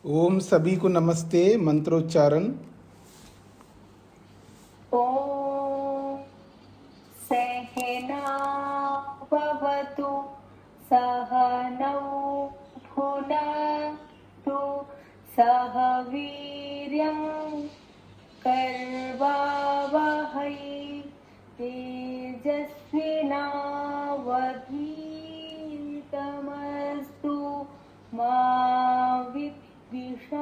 ओम सभी को नमस्ते। मंत्रोच्चारण। ॐ सहना भवतु सहनौ भुनक्तु सह वीर्यं कर्वावहै तेजस्विनावधीतमस्तु मा विद्विषावहै।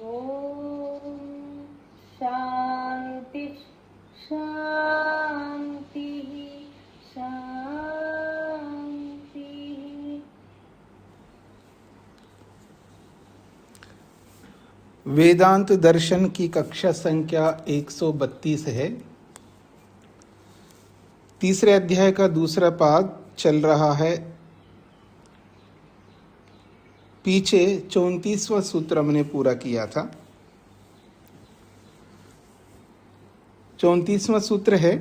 ओम शांति शांति शांति। वेदांत दर्शन की कक्षा संख्या 132 है। तीसरे अध्याय का दूसरा पाद चल रहा है। पीछे 34वां सूत्र हमने पूरा किया था। 34वां सूत्र है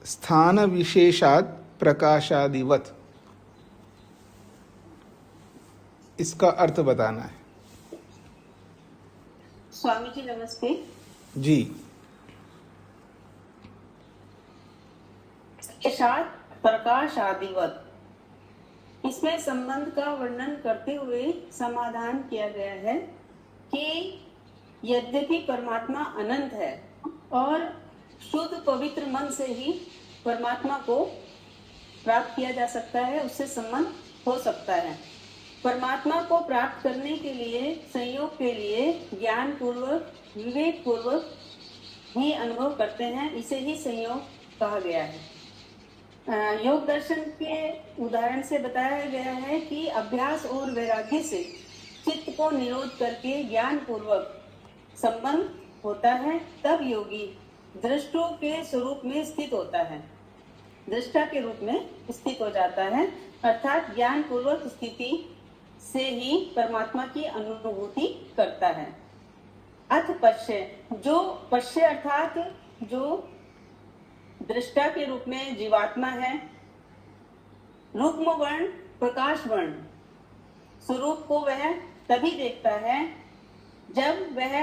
स्थान विशेषात प्रकाशादिवत। इसका अर्थ बताना है। स्वामी जी नमस्ते जी। साथ प्रकाश आदिवत, इसमें संबंध का वर्णन करते हुए समाधान किया गया है कि यद्यपि परमात्मा अनंत है और शुद्ध पवित्र मन से ही परमात्मा को प्राप्त किया जा सकता है, उससे संबंध हो सकता है। परमात्मा को प्राप्त करने के लिए, संयोग के लिए ज्ञान पूर्वक, विवेक पूर्वक ही अनुभव करते हैं, इसे ही संयोग कहा गया है। योग दर्शन के उदाहरण से बताया गया है कि अभ्यास और वैराग्य से चित्त को निरोध करके ज्ञान पूर्वक संबंध होता है, तब योगी दृष्टों के स्वरूप में स्थित होता है, दृष्टा के रूप में स्थित हो जाता है, अर्थात ज्ञान पूर्वक स्थिति से ही परमात्मा की अनुभूति करता है। अथ पश्य, जो पश्य अर्थात जो दृष्टा के रूप में जीवात्मा है, रुक्म वर्ण प्रकाश वर्ण स्वरूप को वह तभी देखता है जब वह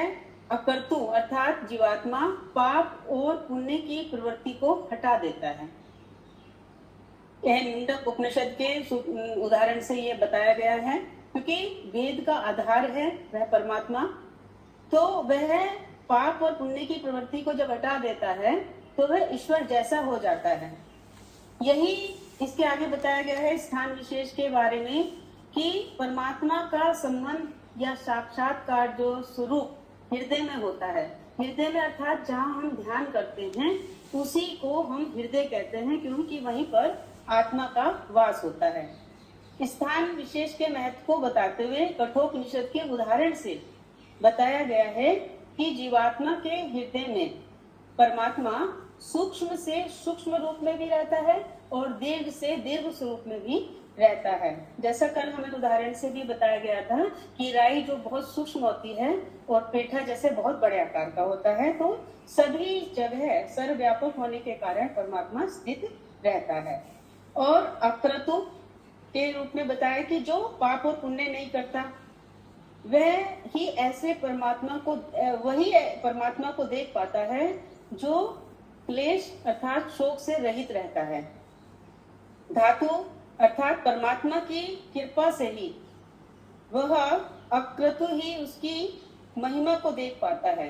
अकर्तु अर्थात जीवात्मा पाप और पुण्य की प्रवृत्ति को हटा देता है। यह मुंडक उपनिषद के उदाहरण से यह बताया गया है, क्योंकि वेद का आधार है वह परमात्मा, तो वह पाप और पुण्य की प्रवृत्ति को जब हटा देता है तो वह ईश्वर जैसा हो जाता है। यही इसके आगे बताया गया है स्थान विशेष के बारे में कि परमात्मा का संबंध या साक्षात्कार जो स्वरूप हृदय में होता है, हृदय में अर्थात जहाँ हम ध्यान करते हैं उसी को हम हृदय कहते हैं, क्योंकि वहीं पर आत्मा का वास होता है। स्थान विशेष के महत्व को बताते हुए कठोपनिषद के उदाहरण से बताया गया है कि जीवात्मा के हृदय में परमात्मा सूक्ष्म से सूक्ष्म रूप में भी रहता है और दीर्घ से दीर्घ स्वरूप में भी रहता है। जैसा कल हमें उदाहरण से भी बताया गया था कि राई जो बहुत सूक्ष्म होती है और पेठा जैसे बहुत बड़े आकार का होता है, तो सभी जगह सर्वव्यापक होने के कारण परमात्मा स्थित रहता है। और अक्रतु के रूप में बताया कि जो पाप और पुण्य नहीं करता वह ही ऐसे परमात्मा को, वही परमात्मा को देख पाता है जो क्लेश अर्थात शोक से रहित रहता है। धातु अर्थात परमात्मा की कृपा से ही वह अक्रतु ही उसकी महिमा को देख पाता है।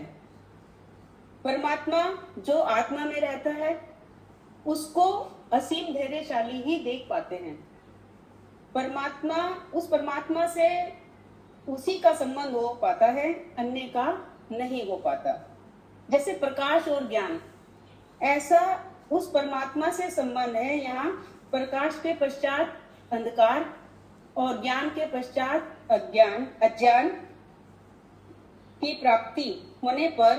परमात्मा जो आत्मा में रहता है उसको असीम धैर्यशाली ही देख पाते हैं। परमात्मा, उस परमात्मा से उसी का संबंध हो पाता है, अन्य का नहीं हो पाता। जैसे प्रकाश और ज्ञान, ऐसा उस परमात्मा से संबंध है। यहाँ प्रकाश के पश्चात अंधकार और ज्ञान के पश्चात अज्ञान की प्राप्ति होने पर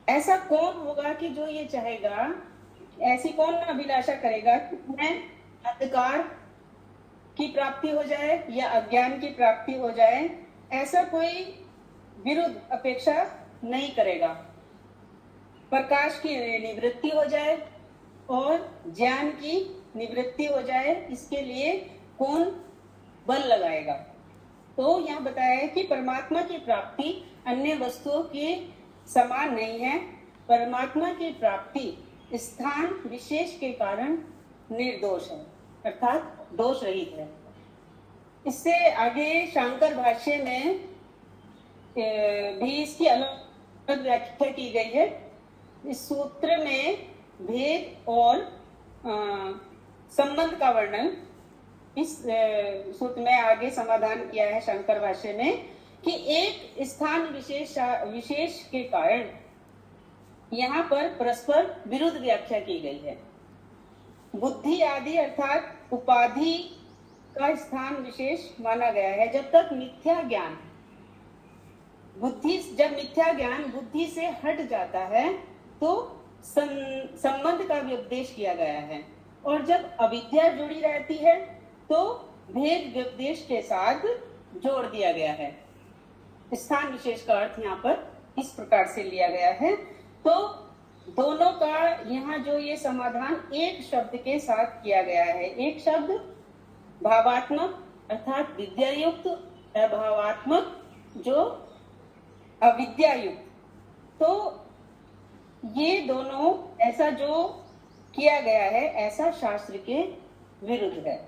ऐसा कौन होगा कि जो ये चाहेगा, ऐसी कौन अभिलाषा करेगा कि मैं अंधकार की प्राप्ति हो जाए या अज्ञान की प्राप्ति हो जाए। ऐसा कोई विरुद्ध अपेक्षा नहीं करेगा। प्रकाश की निवृत्ति हो जाए और ज्ञान की निवृत्ति हो जाए, इसके लिए कौन बल लगाएगा। तो यहाँ बताया है कि परमात्मा की प्राप्ति अन्य वस्तुओं के समान नहीं है। परमात्मा की प्राप्ति स्थान विशेष के कारण निर्दोष है, अर्थात दोष रहित है। इससे आगे शांकर भाष्य में भी इसकी अलग व्याख्या की गई है। इस सूत्र में भेद और संबंध का वर्णन इस सूत्र में आगे समाधान किया है शंकर भाष्य में कि एक स्थान विशेष के कारण यहाँ पर परस्पर विरुद्ध व्याख्या की गई है। बुद्धि आदि अर्थात उपाधि का स्थान विशेष माना गया है। जब तक मिथ्या ज्ञान जब मिथ्या ज्ञान बुद्धि से हट जाता है तो संबंध का व्यपदेश किया गया है, और जब अविद्या जुड़ी रहती है तो भेद व्यपदेश के साथ जोड़ दिया गया है। स्थान विशेष का अर्थ यहाँ पर इस प्रकार से लिया गया है। तो दोनों का यहाँ जो ये समाधान एक शब्द के साथ किया गया है। एक शब्द भावात्मक अर्थात विद्यायुक्त, अभावात्मक जो अविद्यायुक्त। तो ये दोनों ऐसा जो किया गया है ऐसा शास्त्र के विरुद्ध है।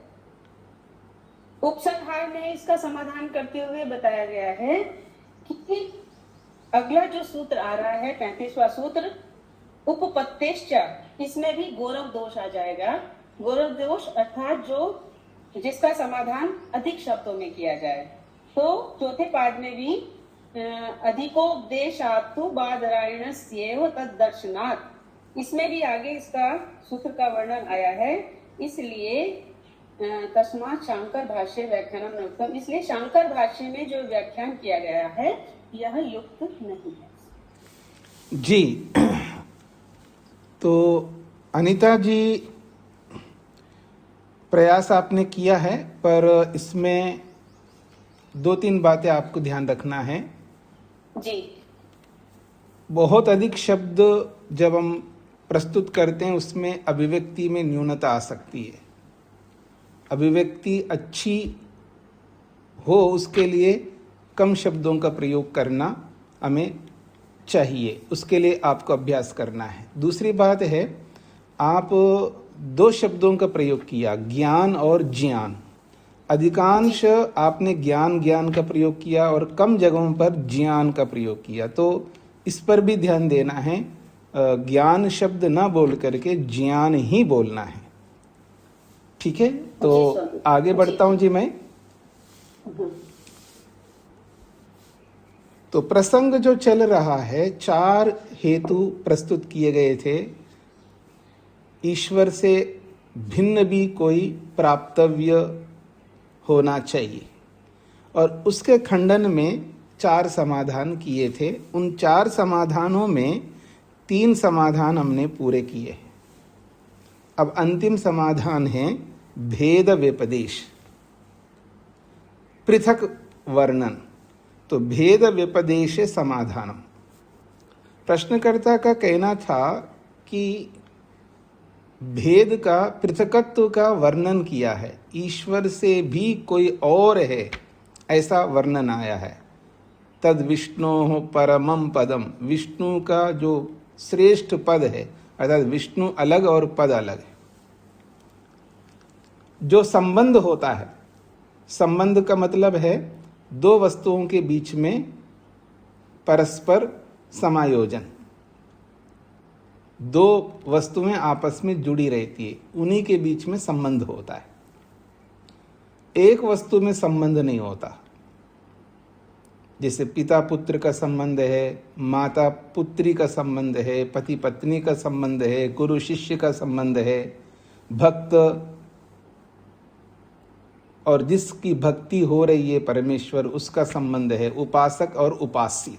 उपसंहार में इसका समाधान करते हुए बताया गया है कि अगला जो सूत्र आ रहा है 35वां सूत्र उपपत्तेश्च, इसमें भी गौरव दोष आ जाएगा। गौरव दोष अर्थात जो जिसका समाधान अधिक शब्दों में किया जाए। तो चौथे पाद में भी अधिकोपदेशात्तु बादरायणस्येव तद्दर्शनात्, इसमें भी आगे इसका सूत्र का वर्णन आया है। इसलिए तस्मात् शांकर भाष्य व्याख्यानम न युक्तम, इसलिए शांकर भाष्य में जो व्याख्यान किया गया है यह युक्त नहीं है। जी, तो अनीता जी प्रयास आपने किया है, पर इसमें 2-3 बातें आपको ध्यान रखना है। जी, बहुत अधिक शब्द जब हम प्रस्तुत करते हैं उसमें अभिव्यक्ति में न्यूनता आ सकती है। अभिव्यक्ति अच्छी हो उसके लिए कम शब्दों का प्रयोग करना हमें चाहिए, उसके लिए आपको अभ्यास करना है। दूसरी बात है, आप 2 शब्दों का प्रयोग किया, ज्ञान और ज्ञान। अधिकांश आपने ज्ञान का प्रयोग किया और कम जगहों पर ज्ञान का प्रयोग किया। तो इस पर भी ध्यान देना है, ज्ञान शब्द ना बोल करके ज्ञान ही बोलना है। ठीक है, तो आगे बढ़ता हूं जी मैं। तो प्रसंग जो चल रहा है, 4 हेतु प्रस्तुत किए गए थे। ईश्वर से भिन्न भी कोई प्राप्तव्य होना चाहिए, और उसके खंडन में 4 समाधान किए थे। उन 4 समाधानों में 3 समाधान हमने पूरे किए हैं। अब अंतिम समाधान है भेद व्यपदेश, पृथक वर्णन। तो भेद व्यपदेश समाधानम। प्रश्नकर्ता का कहना था कि भेद का, पृथकत्व का वर्णन किया है, ईश्वर से भी कोई और है ऐसा वर्णन आया है। तद विष्णु परमम पदम, विष्णु का जो श्रेष्ठ पद है, अर्थात विष्णु अलग और पद अलग है। जो संबंध होता है, संबंध का मतलब है 2 वस्तुओं के बीच में परस्पर समायोजन। 2 वस्तुएं आपस में जुड़ी रहती है, उन्हीं के बीच में संबंध होता है। एक वस्तु में संबंध नहीं होता। जैसे पिता पुत्र का संबंध है, माता पुत्री का संबंध है, पति पत्नी का संबंध है, गुरु शिष्य का संबंध है, भक्त और जिसकी भक्ति हो रही है परमेश्वर उसका संबंध है, उपासक और उपास्य।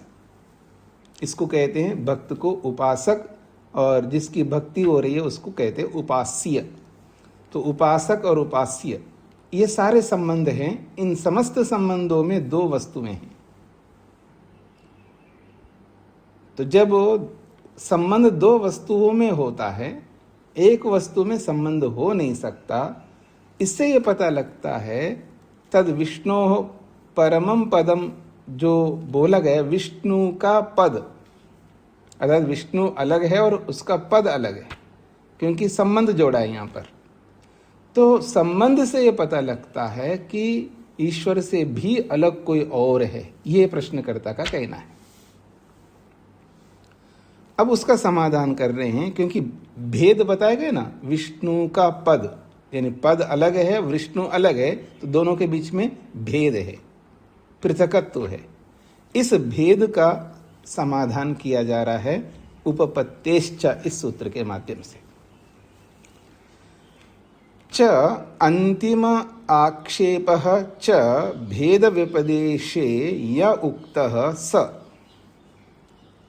इसको कहते हैं भक्त को उपासक, और जिसकी भक्ति हो रही है उसको कहते हैं उपास्य। तो उपासक और उपास्य ये सारे संबंध हैं। इन समस्त संबंधों में 2 वस्तुएं हैं। तो जब संबंध 2 वस्तुओं में होता है, एक वस्तु में संबंध हो नहीं सकता। इससे ये पता लगता है तद विष्णोः परमं पदम जो बोला गया विष्णु का पद, अर्थात विष्णु अलग है और उसका पद अलग है, क्योंकि संबंध जोड़ा है यहाँ पर। तो संबंध से ये पता लगता है कि ईश्वर से भी अलग कोई और है, ये प्रश्नकर्ता का कहना है। अब उसका समाधान कर रहे हैं, क्योंकि भेद बताए गए ना, विष्णु का पद यानी पद अलग है, विष्णु अलग है, तो दोनों के बीच में भेद है, पृथकत्व है। इस भेद का समाधान किया जा रहा है उपपत्तेश्च इस सूत्र के माध्यम से। च अंतिम आक्षेपः च भेद व्यपदेशे य उक्तः स।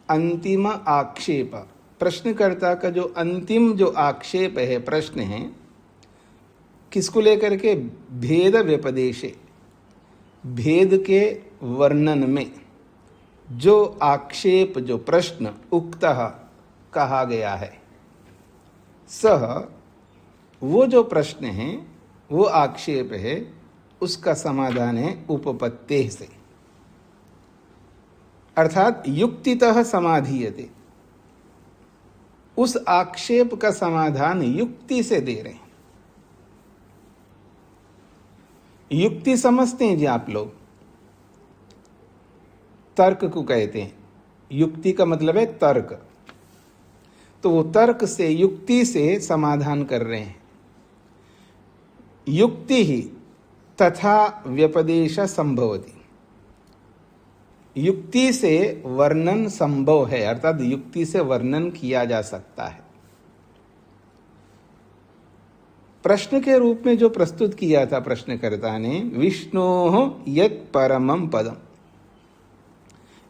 अंतिम आक्षेप, प्रश्नकर्ता का जो अंतिम जो आक्षेप है, प्रश्न है, किसको लेकर के? भेद व्यपदेशे, भेद के वर्णन में जो आक्षेप, जो प्रश्न उक्तः कहा गया है, सह वो जो प्रश्न है, वो आक्षेप है, उसका समाधान है उपपत्तेः से, अर्थात युक्तितः समाधीयते। उस आक्षेप का समाधान युक्ति से दे रहे हैं। युक्ति समझते हैं जी आप लोग, तर्क को कहते हैं। युक्ति का मतलब है तर्क, तो वो तर्क से, युक्ति से समाधान कर रहे हैं। युक्ति ही तथा व्यपदेश संभवति, युक्ति से वर्णन संभव है, अर्थात युक्ति से वर्णन किया जा सकता है। प्रश्न के रूप में जो प्रस्तुत किया था प्रश्नकर्ता ने, विष्णोः यत् परमं पदम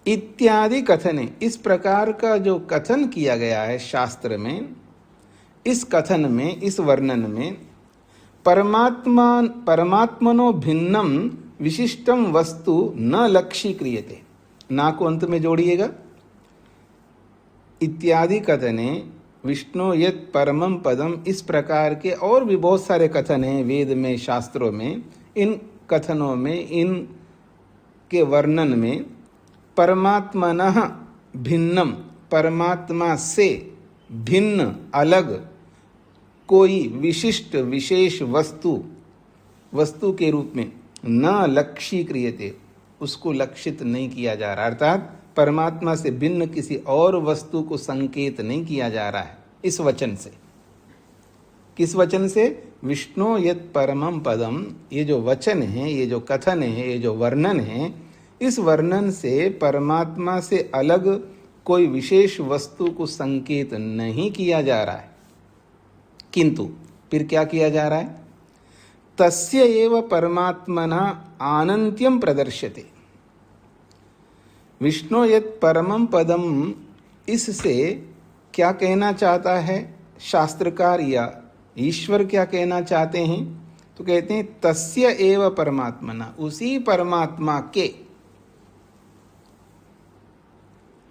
इत्यादि कथने, इस प्रकार का जो कथन किया गया है शास्त्र में, इस कथन में, इस वर्णन में परमात्मनो भिन्नम विशिष्टम वस्तु न लक्षीक्रियते, ना को अंत में जोड़िएगा। इत्यादि कथने विष्णु यत् परमं पदम, इस प्रकार के और भी बहुत सारे कथन हैं वेद में, शास्त्रों में। इन कथनों में, इन के वर्णन में परमात्मनः भिन्नम, परमात्मा से भिन्न, अलग कोई विशिष्ट, विशेष वस्तु, वस्तु के रूप में न लक्षीक्रियते, उसको लक्षित नहीं किया जा रहा, अर्थात परमात्मा से भिन्न किसी और वस्तु को संकेत नहीं किया जा रहा है इस वचन से। किस वचन से? विष्णु यत् परमं पदम, ये जो वचन है, ये जो कथन है, ये जो वर्णन है, इस वर्णन से परमात्मा से अलग कोई विशेष वस्तु को संकेत नहीं किया जा रहा है। किंतु फिर क्या किया जा रहा है? तस्य एव परमात्मना आनंत्यम प्रदर्श्यते। विष्णु यत् परमं पदम, इससे क्या कहना चाहता है शास्त्रकार या ईश्वर क्या कहना चाहते हैं? तो कहते हैं तस्य एव परमात्मना, उसी परमात्मा के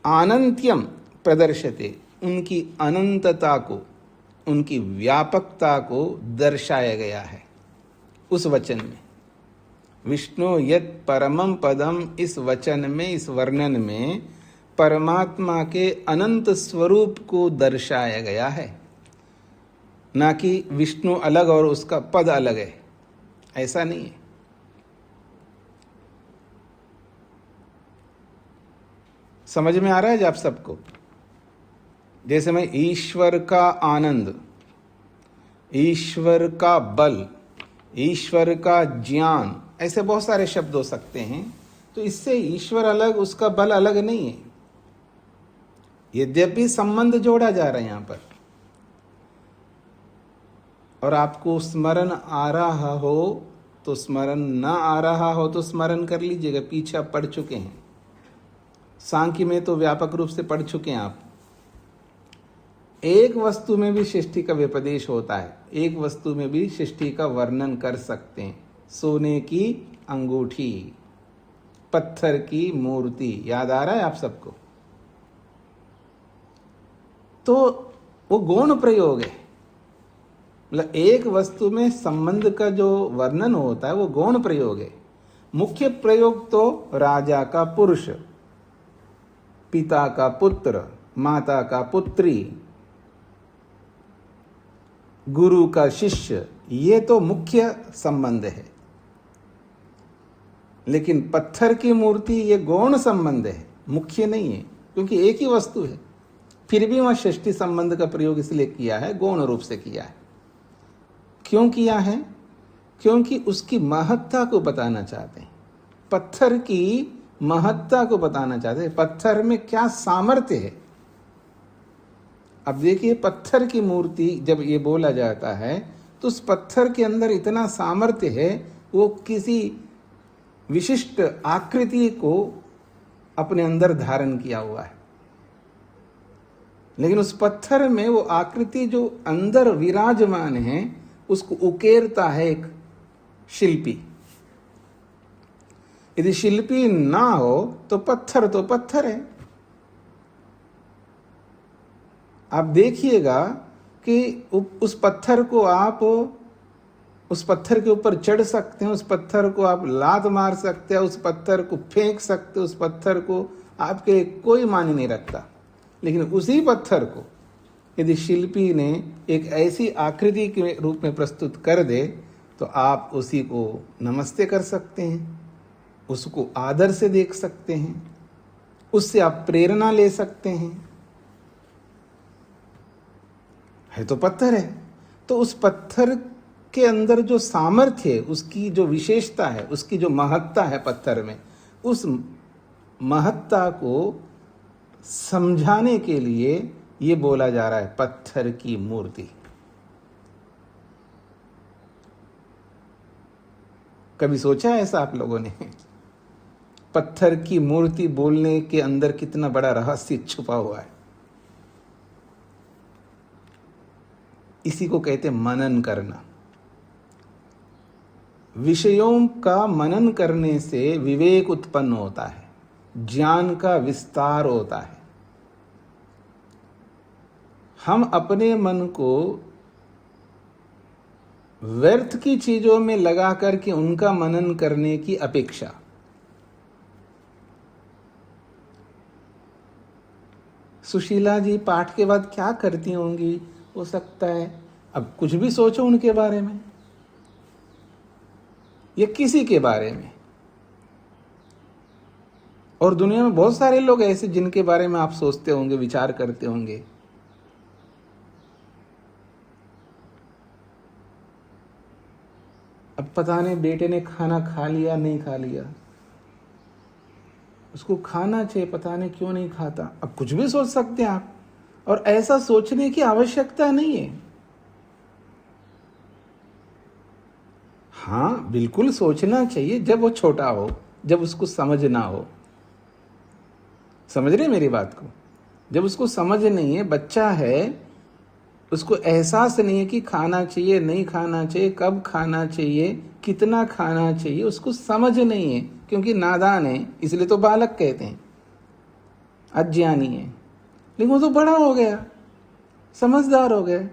आनंत्यम प्रदर्श्यते, उनकी अनंतता को, उनकी व्यापकता को दर्शाया गया है उस वचन में। विष्णु यत् परमं पदम, इस वचन में, इस वर्णन में परमात्मा के अनंत स्वरूप को दर्शाया गया है, ना कि विष्णु अलग और उसका पद अलग है, ऐसा नहीं है। समझ में आ रहा है जी आप सबको? जैसे मैं ईश्वर का आनंद, ईश्वर का बल, ईश्वर का ज्ञान, ऐसे बहुत सारे शब्द हो सकते हैं। तो इससे ईश्वर अलग, उसका बल अलग नहीं है, यद्यपि संबंध जोड़ा जा रहा है यहां पर। और आपको स्मरण आ रहा हो तो स्मरण, ना आ रहा हो तो स्मरण कर लीजिएगा, पीछे आप पढ़ चुके हैं। सांख्य में तो व्यापक रूप से पढ़ चुके हैं आप। एक वस्तु में भी सृष्टि का व्यपदेश होता है, एक वस्तु में भी सृष्टि का वर्णन कर सकते हैं। सोने की अंगूठी, पत्थर की मूर्ति, याद आ रहा है आप सबको? तो वो गौण प्रयोग है, मतलब एक वस्तु में संबंध का जो वर्णन होता है वो गौण प्रयोग है। मुख्य प्रयोग तो राजा का पुरुष, पिता का पुत्र, माता का पुत्री, गुरु का शिष्य, ये तो मुख्य संबंध है। लेकिन पत्थर की मूर्ति ये गौण संबंध है, मुख्य नहीं है, क्योंकि एक ही वस्तु है। फिर भी वहां षष्ठी संबंध का प्रयोग इसलिए किया है, गौण रूप से किया है। क्यों किया है? क्योंकि उसकी महत्ता को बताना चाहते हैं, पत्थर की महत्ता को बताना चाहते हैं, पत्थर में क्या सामर्थ्य है। अब देखिए, पत्थर की मूर्ति जब ये बोला जाता है तो उस पत्थर के अंदर इतना सामर्थ्य है, वो किसी विशिष्ट आकृति को अपने अंदर धारण किया हुआ है। लेकिन उस पत्थर में वो आकृति जो अंदर विराजमान है उसको उकेरता है एक शिल्पी। यदि शिल्पी ना हो तो पत्थर है। आप देखिएगा कि उस पत्थर को आप उस पत्थर के ऊपर चढ़ सकते हैं, उस पत्थर को आप लात मार सकते हैं, उस पत्थर को फेंक सकते हैं, उस पत्थर को आपके लिए कोई मायने नहीं रखता। लेकिन उसी पत्थर को यदि शिल्पी ने एक ऐसी आकृति के रूप में प्रस्तुत कर दे तो आप उसी को नमस्ते कर सकते हैं, उसको आदर से देख सकते हैं, उससे आप प्रेरणा ले सकते हैं। है तो पत्थर है, तो उस पत्थर के अंदर जो सामर्थ्य है, उसकी जो विशेषता है, उसकी जो महत्ता है पत्थर में, उस महत्ता को समझाने के लिए ये बोला जा रहा है पत्थर की मूर्ति। कभी सोचा है ऐसा आप लोगों ने? पत्थर की मूर्ति बोलने के अंदर कितना बड़ा रहस्य छुपा हुआ है। इसी को कहते हैं मनन करना। विषयों का मनन करने से विवेक उत्पन्न होता है, ज्ञान का विस्तार होता है। हम अपने मन को व्यर्थ की चीजों में लगा करके उनका मनन करने की अपेक्षा, सुशीला जी पाठ के बाद क्या करती होंगी, हो सकता है अब कुछ भी सोचो उनके बारे में या किसी के बारे में। और दुनिया में बहुत सारे लोग ऐसे जिनके बारे में आप सोचते होंगे, विचार करते होंगे। अब पता नहीं बेटे ने खाना खा लिया नहीं खा लिया, उसको खाना चाहिए, पता नहीं क्यों नहीं खाता। अब कुछ भी सोच सकते हैं आप, और ऐसा सोचने की आवश्यकता नहीं है। हाँ, बिल्कुल सोचना चाहिए जब वो छोटा हो, जब उसको समझ ना हो। समझ रहे मेरी बात को? जब उसको समझ नहीं है, बच्चा है, उसको एहसास नहीं है कि खाना चाहिए नहीं खाना चाहिए, कब खाना चाहिए, कितना खाना चाहिए, उसको समझ नहीं है, क्योंकि नादान है, इसलिए तो बालक कहते हैं, अज्ञानी है। लेकिन वो तो बड़ा हो गया, समझदार हो गया।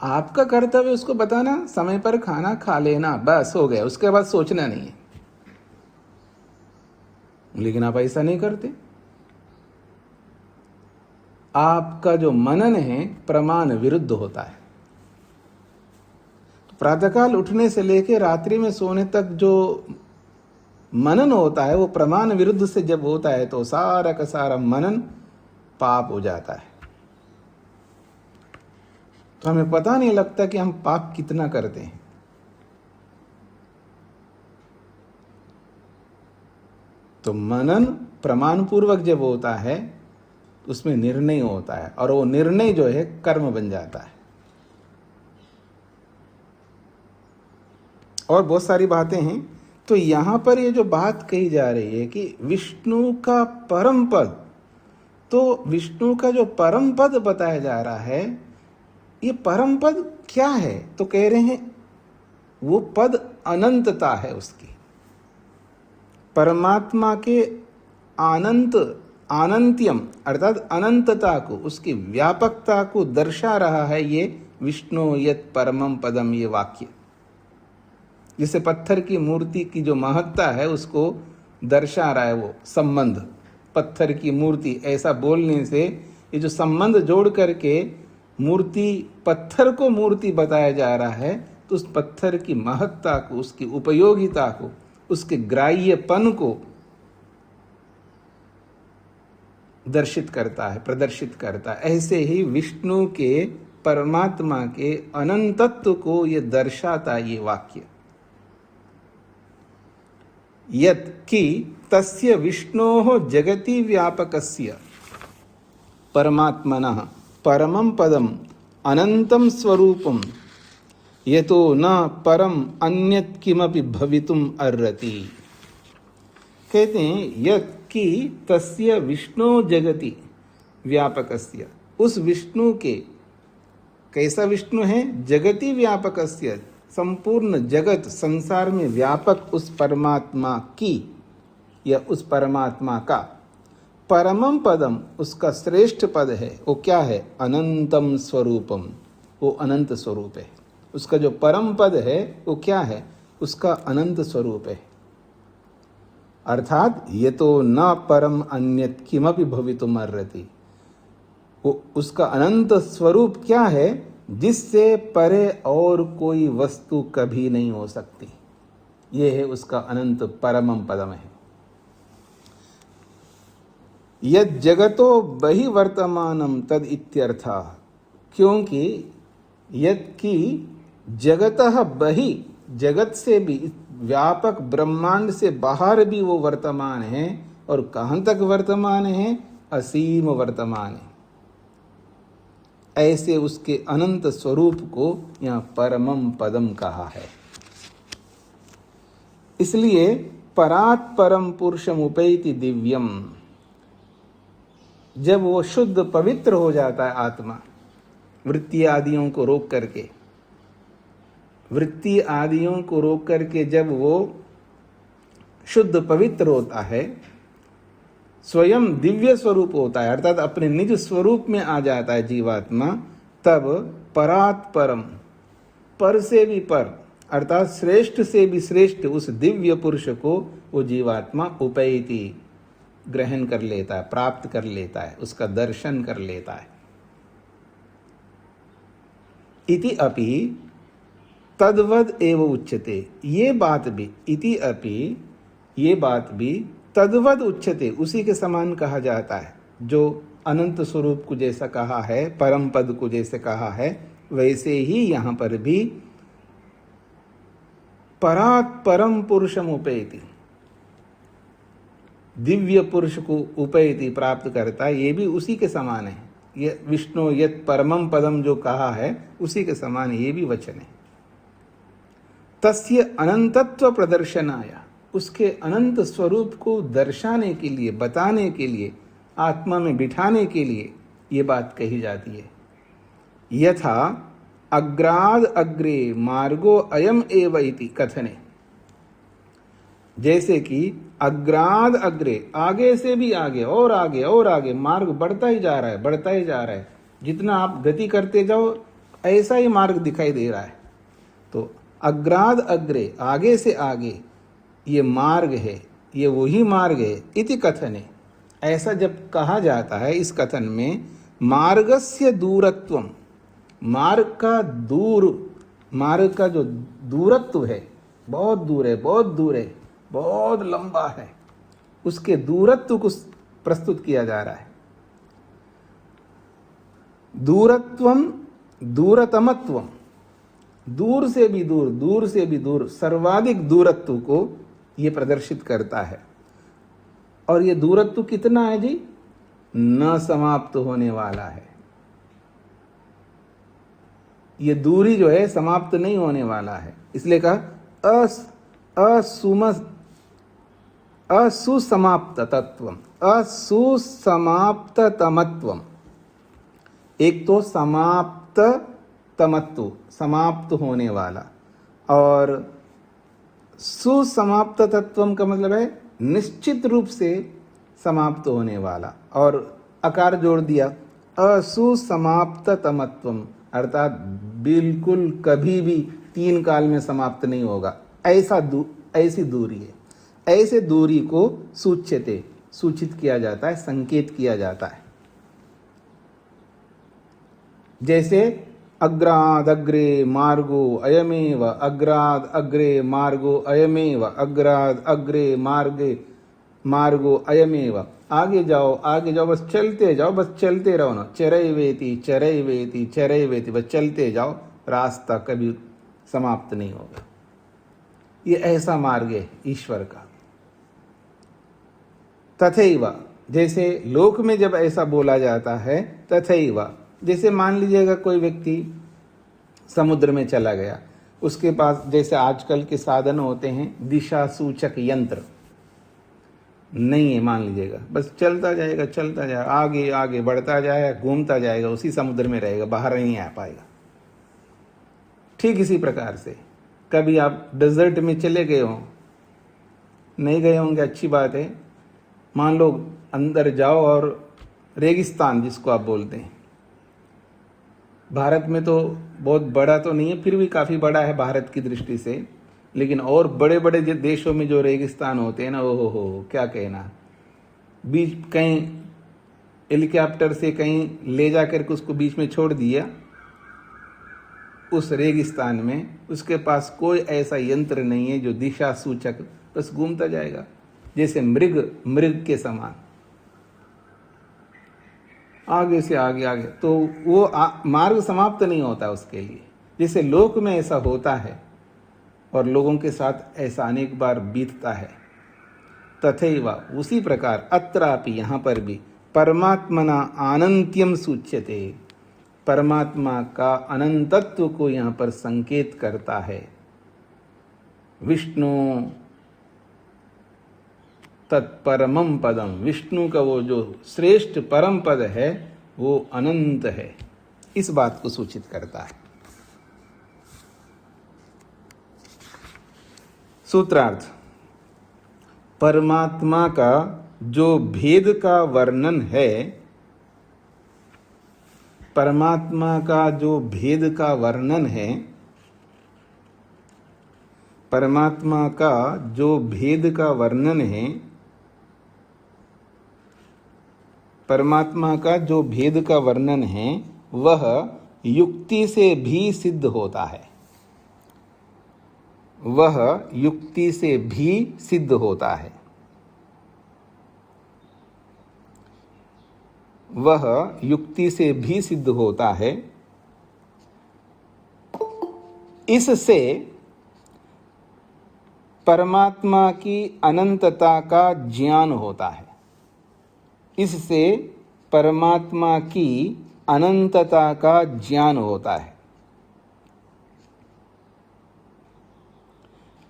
आपका कर्तव्य उसको बताना, समय पर खाना खा लेना, बस हो गया, उसके बाद सोचना नहीं है। लेकिन आप ऐसा नहीं करते। आपका जो मनन है प्रमाण विरुद्ध होता है। तो प्रातःकाल उठने से लेकर रात्रि में सोने तक जो मनन होता है वो प्रमाण विरुद्ध से जब होता है तो सारा का सारा मनन पाप हो जाता है। तो हमें पता नहीं लगता कि हम पाप कितना करते हैं। तो मनन प्रमाण पूर्वक जब होता है उसमें निर्णय होता है, और वो निर्णय जो है कर्म बन जाता है। और बहुत सारी बातें हैं। तो यहां पर ये जो बात कही जा रही है कि विष्णु का परम पद, तो विष्णु का जो परम पद बताया जा रहा है, ये परम पद क्या है? तो कह रहे हैं वो पद अनंतता है उसकी। परमात्मा के अनंत्यम अर्थात अनंतता को, उसकी व्यापकता को दर्शा रहा है ये विष्णु यत् परमं पदम, ये वाक्य जिसे पत्थर की मूर्ति की जो महत्ता है उसको दर्शा रहा है। वो संबंध, पत्थर की मूर्ति ऐसा बोलने से ये जो संबंध जोड़ करके मूर्ति, पत्थर को मूर्ति बताया जा रहा है, तो उस पत्थर की महत्ता को, उसकी उपयोगिता को, उसके ग्राह्यपन को दर्शित करता है, प्रदर्शित करता है। ऐसे ही विष्णु के, परमात्मा के अनंतत्व को ये दर्शाता ये वाक्य। यत् कि तस्य विष्णोः जगति व्यापकस्य परमात्मनः परमं पदम अनंतम स्वरूपम यतो न परम अन्यत् किमपि भवितुम अर्हति। कहते हैं यत् कि तस्य विष्णु जगति व्यापकस्य, उस विष्णु के, कैसा विष्णु है? जगति व्यापकस्य, संपूर्ण जगत संसार में व्यापक उस परमात्मा की या उस परमात्मा का परमम पदम, उसका श्रेष्ठ पद है। वो क्या है? अनंतम स्वरूपम, वो अनंत स्वरूप है। उसका जो परम पद है वो क्या है? उसका अनंत स्वरूप है। अर्थात ये तो न परम अन्यत् किमपि भवितुम अर्हति, वो उसका अनंत स्वरूप क्या है? जिससे परे और कोई वस्तु कभी नहीं हो सकती। ये है उसका अनंत परमम पदम है। यद जगतो बहि वर्तमानम तद इत्यर्थः, क्योंकि यद की जगतः बहि, जगत से भी, व्यापक ब्रह्मांड से बाहर भी वो वर्तमान है। और कहाँ तक वर्तमान है? असीम वर्तमान है। ऐसे उसके अनंत स्वरूप को यहाँ परमम पदम कहा है। इसलिए परात् परम पुरुषम उपैति दिव्यम, जब वो शुद्ध पवित्र हो जाता है आत्मा, वृत्ति आदियों को रोक करके, वृत्ति आदियों को रोक करके जब वो शुद्ध पवित्र होता है, स्वयं दिव्य स्वरूप होता है, अर्थात अपने निज स्वरूप में आ जाता है जीवात्मा, तब परात् परम, पर से भी पर, अर्थात श्रेष्ठ से भी श्रेष्ठ उस दिव्य पुरुष को वो जीवात्मा उपैति, ग्रहण कर लेता है, प्राप्त कर लेता है, उसका दर्शन कर लेता है। इति अपि तद्वद एव उच्यते, ये बात भी, इति अपि, ये बात भी, तद्वद उच्यते, उसी के समान कहा जाता है। जो अनंत स्वरूप को जैसा कहा है, परम पद को जैसे कहा है, वैसे ही यहाँ पर भी परात् परम पुरुषम उपैति, दिव्य पुरुष को उपैति, प्राप्त करता है, ये भी उसी के समान है। ये विष्णु यत् परमम पदम जो कहा है उसी के समान ये भी वचन है। तस्य अनंतत्व प्रदर्शनाय, उसके अनंत स्वरूप को दर्शाने के लिए, बताने के लिए, आत्मा में बिठाने के लिए ये बात कही जाती है। यथा अग्राद अग्रे मार्गो अयम एव इति कथने, जैसे कि अग्राद अग्रे, आगे से भी आगे और आगे और आगे, मार्ग बढ़ता ही जा रहा है, बढ़ता ही जा रहा है। जितना आप गति करते जाओ ऐसा ही मार्ग दिखाई दे रहा है। तो अग्राद अग्रे, आगे से आगे ये मार्ग है, ये वही मार्ग है। इति कथने, ऐसा जब कहा जाता है इस कथन में, मार्गस्य दूरत्वम, मार्ग का दूर, मार्ग का जो दूरत्व है, बहुत दूर है, बहुत दूर है, बहुत लंबा है, उसके दूरत्व को प्रस्तुत किया जा रहा है। दूरत्वम दूरतमत्वम, दूर से भी दूर, दूर से भी दूर, सर्वाधिक दूरत्व को ये प्रदर्शित करता है। और ये दूरत्व कितना है जी? न समाप्त होने वाला है। ये दूरी जो है समाप्त नहीं होने वाला है, इसलिए कहा असुसमाप्त तत्वम, असुसमाप्त तमत्वम। एक तो समाप्त तमत्व, समाप्त होने वाला, और सुसमाप्त तत्वम का मतलब है निश्चित रूप से समाप्त होने वाला, और अकार जोड़ दिया, असुसमाप्त तमत्वम, अर्थात बिल्कुल कभी भी 3 काल में समाप्त नहीं होगा, ऐसी दूरी है। ऐसे दूरी को सूच्यते, सूचित किया जाता है, संकेत किया जाता है। जैसे अग्राद अग्रे मार्गो अयमेव, अग्राद अग्रे मार्गो अयमेव, अग्राद अग्रे मार्गो अयमेव। आगे जाओ बस चलते जाओ, बस चलते रहो ना, चरैवेति चरैवेति चरैवेति, बस चलते जाओ, रास्ता कभी समाप्त नहीं होगा। ये ऐसा मार्ग है ईश्वर का। तथैव, जैसे लोक में जब ऐसा बोला जाता है, तथैव, जैसे मान लीजिएगा कोई व्यक्ति समुद्र में चला गया, उसके पास जैसे आजकल के साधन होते हैं दिशा सूचक यंत्र नहीं है, मान लीजिएगा, बस चलता जाएगा, आगे आगे बढ़ता जाएगा, घूमता जाएगा, उसी समुद्र में रहेगा, बाहर नहीं आ पाएगा। ठीक इसी प्रकार से कभी आप डेजर्ट में चले गए हो, नहीं गए होंगे, अच्छी बात है, मान लो अंदर जाओ और रेगिस्तान जिसको आप बोलते हैं, भारत में तो बहुत बड़ा तो नहीं है, फिर भी काफ़ी बड़ा है भारत की दृष्टि से, लेकिन और बड़े बड़े देशों में जो रेगिस्तान होते हैं ना, ओहो हो क्या कहना, बीच कहीं हेलीकॉप्टर से कहीं ले जा करके उसको बीच में छोड़ दिया उस रेगिस्तान में, उसके पास कोई ऐसा यंत्र नहीं है जो दिशा सूचक, बस घूमता जाएगा जैसे मृग के समान, आगे से आगे, तो वो मार्ग समाप्त नहीं होता उसके लिए। जैसे लोक में ऐसा होता है और लोगों के साथ ऐसा अनेक बार बीतता है, तथैव, उसी प्रकार अत्रापि, यहाँ पर भी परमात्मना अनंत्यम सूच्यते, परमात्मा का अनंतत्व को यहाँ पर संकेत करता है। विष्णु तत्परमम पदम, विष्णु का वो जो श्रेष्ठ परम पद है वो अनंत है, इस बात को सूचित करता है। सूत्रार्थ, परमात्मा का जो भेद का वर्णन है, परमात्मा का जो भेद का वर्णन है, परमात्मा का जो भेद का वर्णन है, परमात्मा का जो भेद का वर्णन है वह युक्ति से भी सिद्ध होता है, वह युक्ति से भी सिद्ध होता है, वह युक्ति से भी सिद्ध होता है। इससे परमात्मा की अनंतता का ज्ञान होता है, इससे परमात्मा की अनंतता का ज्ञान होता है,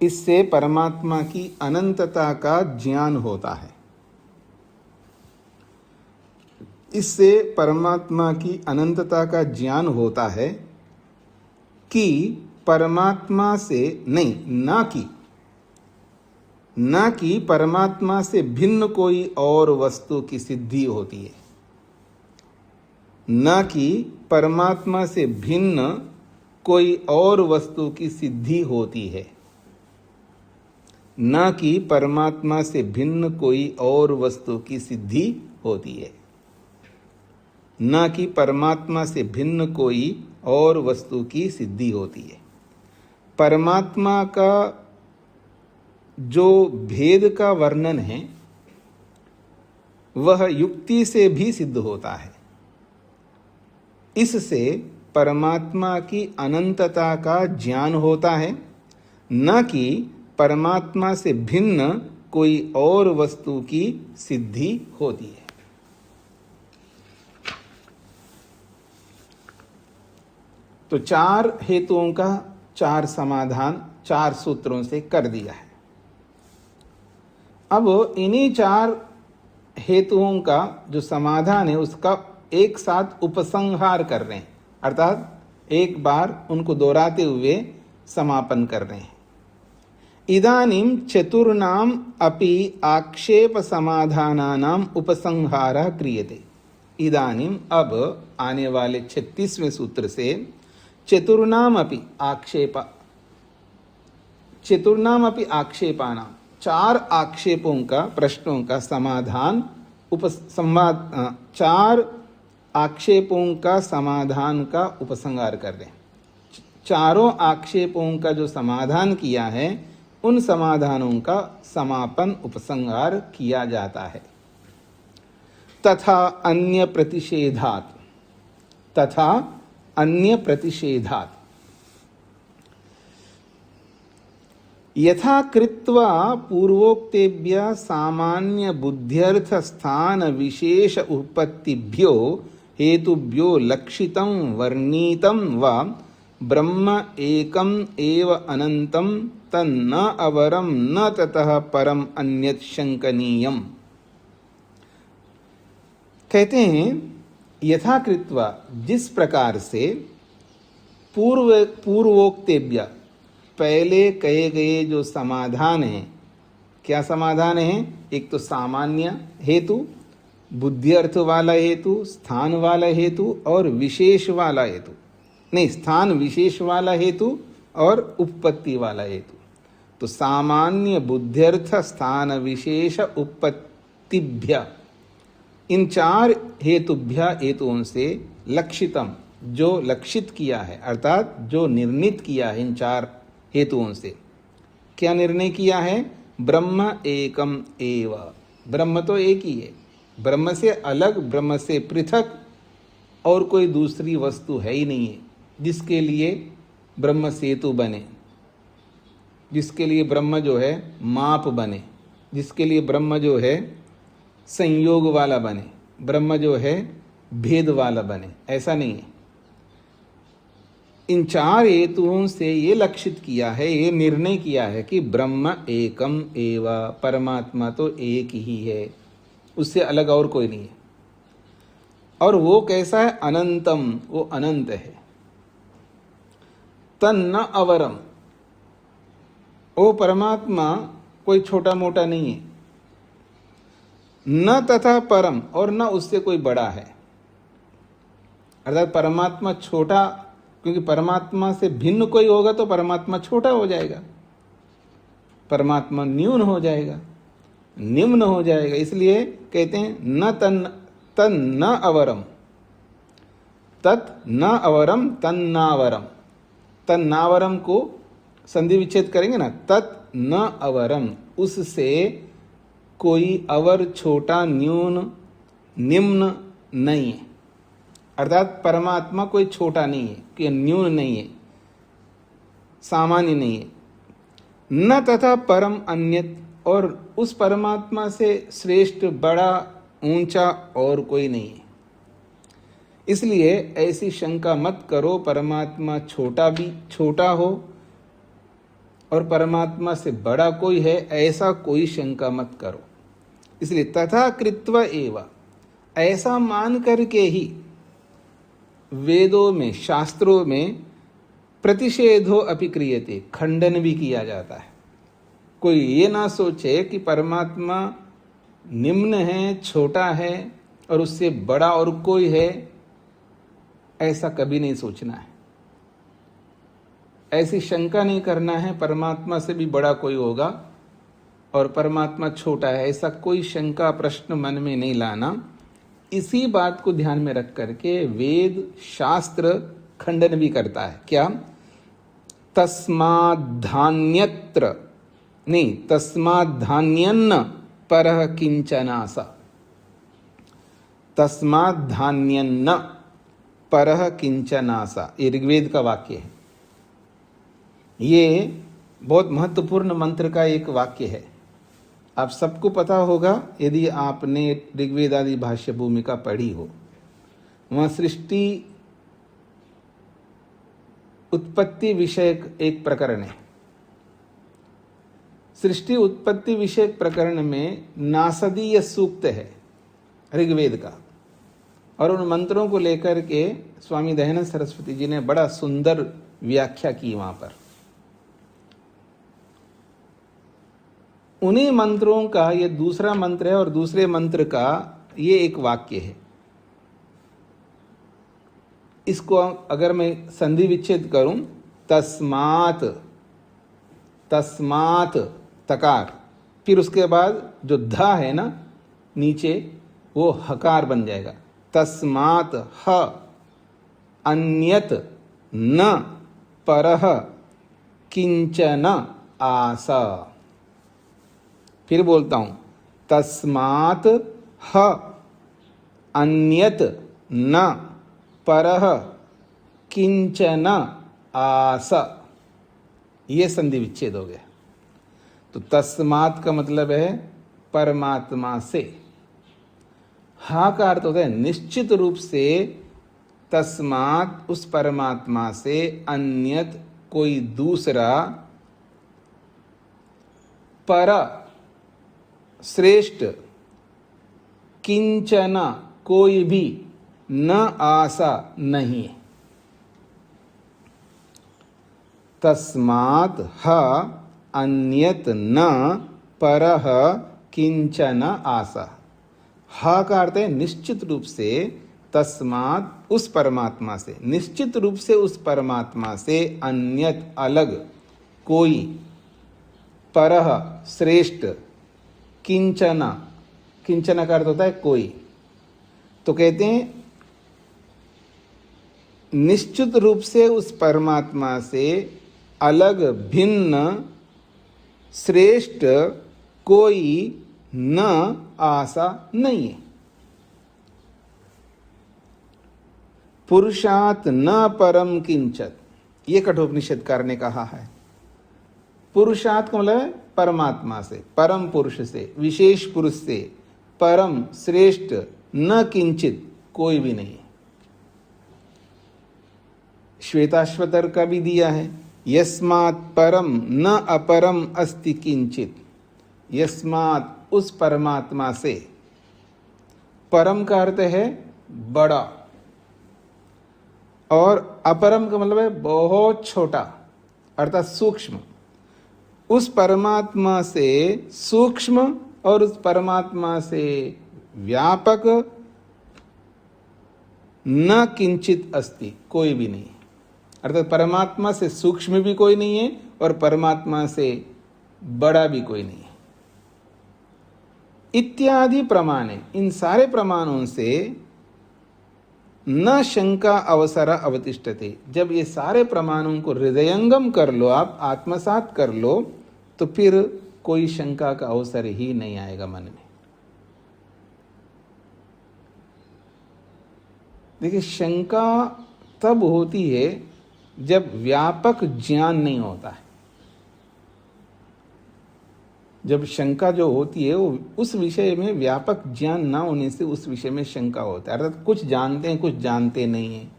इससे परमात्मा की अनंतता का ज्ञान होता है, इससे परमात्मा की अनंतता का ज्ञान होता है कि परमात्मा से नहीं, ना कि परमात्मा से भिन्न कोई और वस्तु की सिद्धि होती है, न कि परमात्मा से भिन्न कोई और वस्तु की सिद्धि होती है, न कि परमात्मा से भिन्न कोई और वस्तु की सिद्धि होती है, न कि परमात्मा से भिन्न कोई और वस्तु की सिद्धि होती है। परमात्मा का जो भेद का वर्णन है वह युक्ति से भी सिद्ध होता है, इससे परमात्मा की अनंतता का ज्ञान होता है, न कि परमात्मा से भिन्न कोई और वस्तु की सिद्धि होती है। तो 4 हेतुओं का 4 समाधान 4 सूत्रों से कर दिया है। अब इन्हीं 4 हेतुओं का जो समाधान है उसका एक साथ उपसंहार कर रहे हैं, अर्थात एक बार उनको दोहराते हुए समापन कर रहे हैं। इदानीं चतुर्णाम अपि आक्षेप समाधानानाम उपसंहारः क्रियते। इदानीम अब आने वाले 36वें सूत्र से चतुर्णाम अपि आक्षेपानां, चार आक्षेपों का, प्रश्नों का समाधान चार आक्षेपों का समाधान का उपसंहार कर दें। चारों आक्षेपों का जो समाधान किया है उन समाधानों का समापन उपसंहार किया जाता है। तथा अन्य प्रतिषेधात् यथा कृत्वा पूर्वोक्तेभ्य सामान्य बुद्ध्यर्थ स्थान विशेष उत्पत्तिभ्यो हेतुभ्यो लक्षितं वर्णितं वा ब्रह्म एकम एव अनंतम तन्न अवरम न ततः परम अन्यत् शंकनीयम। कहते हैं यथाकृत्वा, जिस प्रकार से पूर्वोक्तेभ्य, पहले कहे गए जो समाधान है, क्या समाधान है? एक तो सामान्य हेतु, बुद्धि अर्थ वाला हेतु, स्थान वाला हेतु और विशेष वाला हेतु, नहीं, स्थान विशेष वाला हेतु और उपपत्ति वाला हेतु। तो सामान्य बुद्ध्यर्थ स्थान विशेष उपपत्तिभ्य, इन चार हेतुओं से लक्षितम, जो लक्षित किया है, अर्थात जो निर्णित किया है इन चार हेतुओं से, क्या निर्णय किया है? ब्रह्म एकम एव, ब्रह्म तो एक ही है, ब्रह्म से अलग, ब्रह्म से पृथक और कोई दूसरी वस्तु है ही नहीं है जिसके लिए ब्रह्म सेतु बने, जिसके लिए ब्रह्म जो है माप बने, जिसके लिए ब्रह्म जो है संयोग वाला बने, ब्रह्म जो है भेद वाला बने, ऐसा नहीं है। इन चार हेतुओं से ये लक्षित किया है, ये निर्णय किया है कि ब्रह्म एकम एव, परमात्मा तो एक ही है, उससे अलग और कोई नहीं है। और वो कैसा है? अनंतम, वो अनंत है। तन्न अवरम, वो परमात्मा कोई छोटा मोटा नहीं है। न तथा परम, और न उससे कोई बड़ा है। अर्थात परमात्मा छोटा, क्योंकि परमात्मा से भिन्न कोई होगा तो परमात्मा छोटा हो जाएगा, परमात्मा न्यून हो जाएगा, निम्न हो जाएगा। इसलिए कहते हैं न तन न अवरम, तत् न अवरम तन्नावरम। तन्नावरम को संधि विच्छेद करेंगे ना, तत् न अवरम, उससे कोई अवर, छोटा, न्यून, निम्न नहीं है। अर्थात परमात्मा कोई छोटा नहीं है, कि न्यून नहीं है, सामान्य नहीं है। न तथा परम अन्यत, और उस परमात्मा से श्रेष्ठ, बड़ा, ऊंचा और कोई नहीं है। इसलिए ऐसी शंका मत करो परमात्मा छोटा हो और परमात्मा से बड़ा कोई है, ऐसा कोई शंका मत करो। इसलिए तथा कृत्वा एव, ऐसा मान करके ही वेदों में, शास्त्रों में प्रतिषेधो अपि क्रियते, खंडन भी किया जाता है। कोई ये ना सोचे कि परमात्मा निम्न है, छोटा है और उससे बड़ा और कोई है, ऐसा कभी नहीं सोचना है। ऐसी शंका नहीं करना है परमात्मा से भी बड़ा कोई होगा और परमात्मा छोटा है, ऐसा कोई शंका, प्रश्न मन में नहीं लाना। इसी बात को ध्यान में रख करके वेद, शास्त्र खंडन भी करता है। क्या? तस्माद्धान्यत्र, नहीं, तस्माद्धान्यन्न परः किंचनासा, तस्माद्धान्यन्न परः किंचनासा, ये ऋग्वेद का वाक्य है। ये बहुत महत्वपूर्ण मंत्र का एक वाक्य है। आप सबको पता होगा यदि आपने ऋग्वेद आदि भाष्य भूमिका पढ़ी हो। वहाँ सृष्टि उत्पत्ति विषयक एक प्रकरण है। सृष्टि उत्पत्ति विषयक प्रकरण में नासदीय सूक्त है ऋग्वेद का, और उन मंत्रों को लेकर के स्वामी दयानंद सरस्वती जी ने बड़ा सुंदर व्याख्या की वहां पर। उन्हीं मंत्रों का ये दूसरा मंत्र है और दूसरे मंत्र का ये एक वाक्य है। इसको अगर मैं संधि विच्छेद करूं, तस्मात, तस्मात तकार, फिर उसके बाद जो ध है ना नीचे, वो हकार बन जाएगा। तस्मात ह अन्यत न परः किंचन आस। फिर बोलता हूं, तस्मात ह अन्यत न परः किंचन आस। ये संधि विच्छेद हो गया। तो तस्मात का मतलब है परमात्मा से। हा का अर्थ होता है निश्चित रूप से, तस्मात उस परमात्मा से, अन्यत कोई दूसरा, पर श्रेष्ठ, किंचन कोई भी, न आसा नहीं है। तस्मात् ह अन्यत न परः किंचन आसा। ह का अर्थ है निश्चित रूप से, तस्मात् उस परमात्मा से, निश्चित रूप से उस परमात्मा से, अन्यत अलग कोई, परः श्रेष्ठ, किंचन, किंचन का अर्थ होता है कोई। तो कहते हैं निश्चित रूप से उस परमात्मा से अलग, भिन्न, श्रेष्ठ कोई न आसा नहीं है। पुरुषात् न परम किंचत, ये कठोपनिषदकार ने कहा है। पुरुषात् का मतलब है परमात्मा से, परम पुरुष से, विशेष पुरुष से, परम श्रेष्ठ न किंचित कोई भी नहीं। श्वेताश्वतर का भी दिया है, यस्मात् परम न अपरम अस्ति किंचित। यस्मात् उस परमात्मा से, परम का अर्थ है बड़ा, और अपरम का मतलब है बहुत छोटा, अर्थात सूक्ष्म। उस परमात्मा से सूक्ष्म और उस परमात्मा से व्यापक न किंचित अस्ति, कोई भी नहीं। अर्थात परमात्मा से सूक्ष्म भी कोई नहीं है और परमात्मा से बड़ा भी कोई नहीं है। इत्यादि प्रमाणे, इन सारे प्रमाणों से न शंका अवसर अवतिष्ठते। जब ये सारे प्रमाणों को हृदयंगम कर लो, आप आत्मसात कर लो, तो फिर कोई शंका का अवसर ही नहीं आएगा मन में। देखिए, शंका तब होती है जब व्यापक ज्ञान नहीं होता है। जब शंका जो होती है वो उस विषय में व्यापक ज्ञान ना होने से उस विषय में शंका होता है। अर्थात कुछ जानते हैं, कुछ जानते नहीं हैं,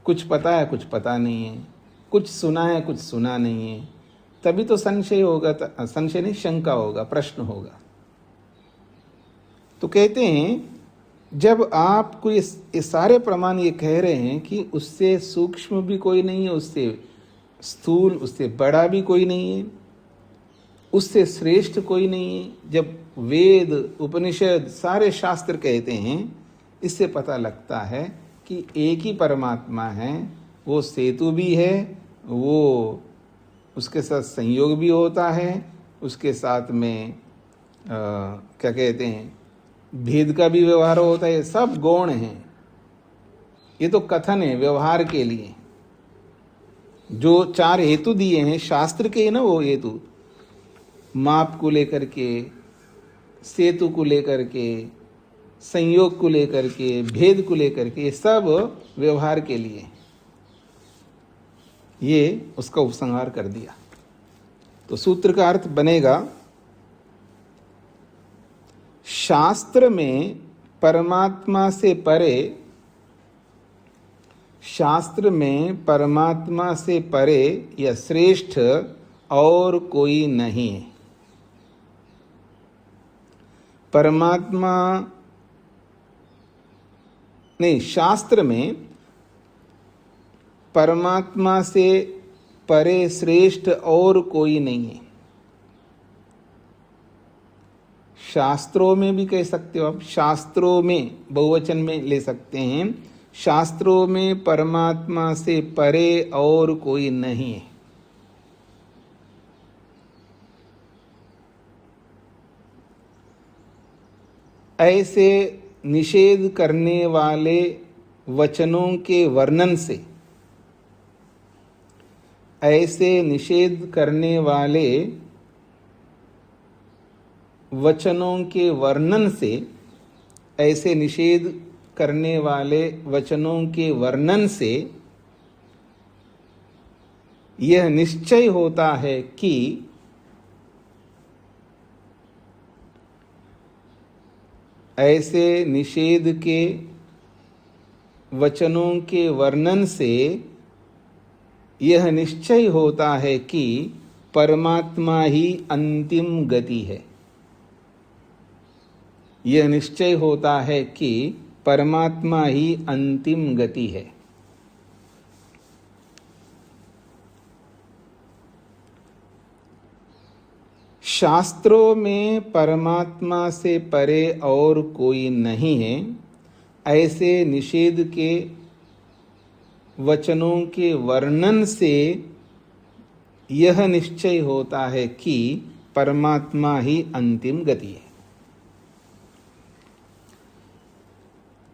कुछ पता है, कुछ पता नहीं है, कुछ सुना है, कुछ सुना नहीं है, तभी तो संशय होगा। संशय नहीं, शंका होगा, प्रश्न होगा। तो कहते हैं जब आपको ये सारे प्रमाण ये कह रहे हैं कि उससे सूक्ष्म भी कोई नहीं है, उससे स्थूल, उससे बड़ा भी कोई नहीं है, उससे श्रेष्ठ कोई नहीं है, जब वेद, उपनिषद, सारे शास्त्र कहते हैं, इससे पता लगता है कि एक ही परमात्मा है। वो सेतु भी है, वो उसके साथ संयोग भी होता है, उसके साथ में क्या कहते हैं, भेद का भी व्यवहार होता है। सब गौण हैं। ये तो कथन है व्यवहार के लिए। जो चार हेतु दिए हैं शास्त्र के ना, वो हेतु माप को लेकर के, सेतु को लेकर के, संयोग को लेकर के, भेद को लेकर के, ये सब व्यवहार के लिए। ये उसका उपसंहार कर दिया। तो सूत्र का अर्थ बनेगा, शास्त्र में परमात्मा से परे, शास्त्र में परमात्मा से परे या श्रेष्ठ और कोई नहीं है। परमात्मा नहीं, शास्त्र में परमात्मा से परे श्रेष्ठ और कोई नहीं है। शास्त्रों में भी कह सकते हो आप, शास्त्रों में बहुवचन में ले सकते हैं। शास्त्रों में परमात्मा से परे और कोई नहीं है। ऐसे निषेध करने वाले वचनों के वर्णन से, ऐसे निषेध करने वाले वचनों के वर्णन से, ऐसे निषेध करने वाले वचनों के वर्णन से यह निश्चय होता है कि ऐसे निषेध के वचनों के वर्णन से यह निश्चय होता है कि परमात्मा ही अंतिम गति है। यह निश्चय होता है कि परमात्मा ही अंतिम गति है। शास्त्रों में परमात्मा से परे और कोई नहीं है, ऐसे निषेध के वचनों के वर्णन से यह निश्चय होता है कि परमात्मा ही अंतिम गति है।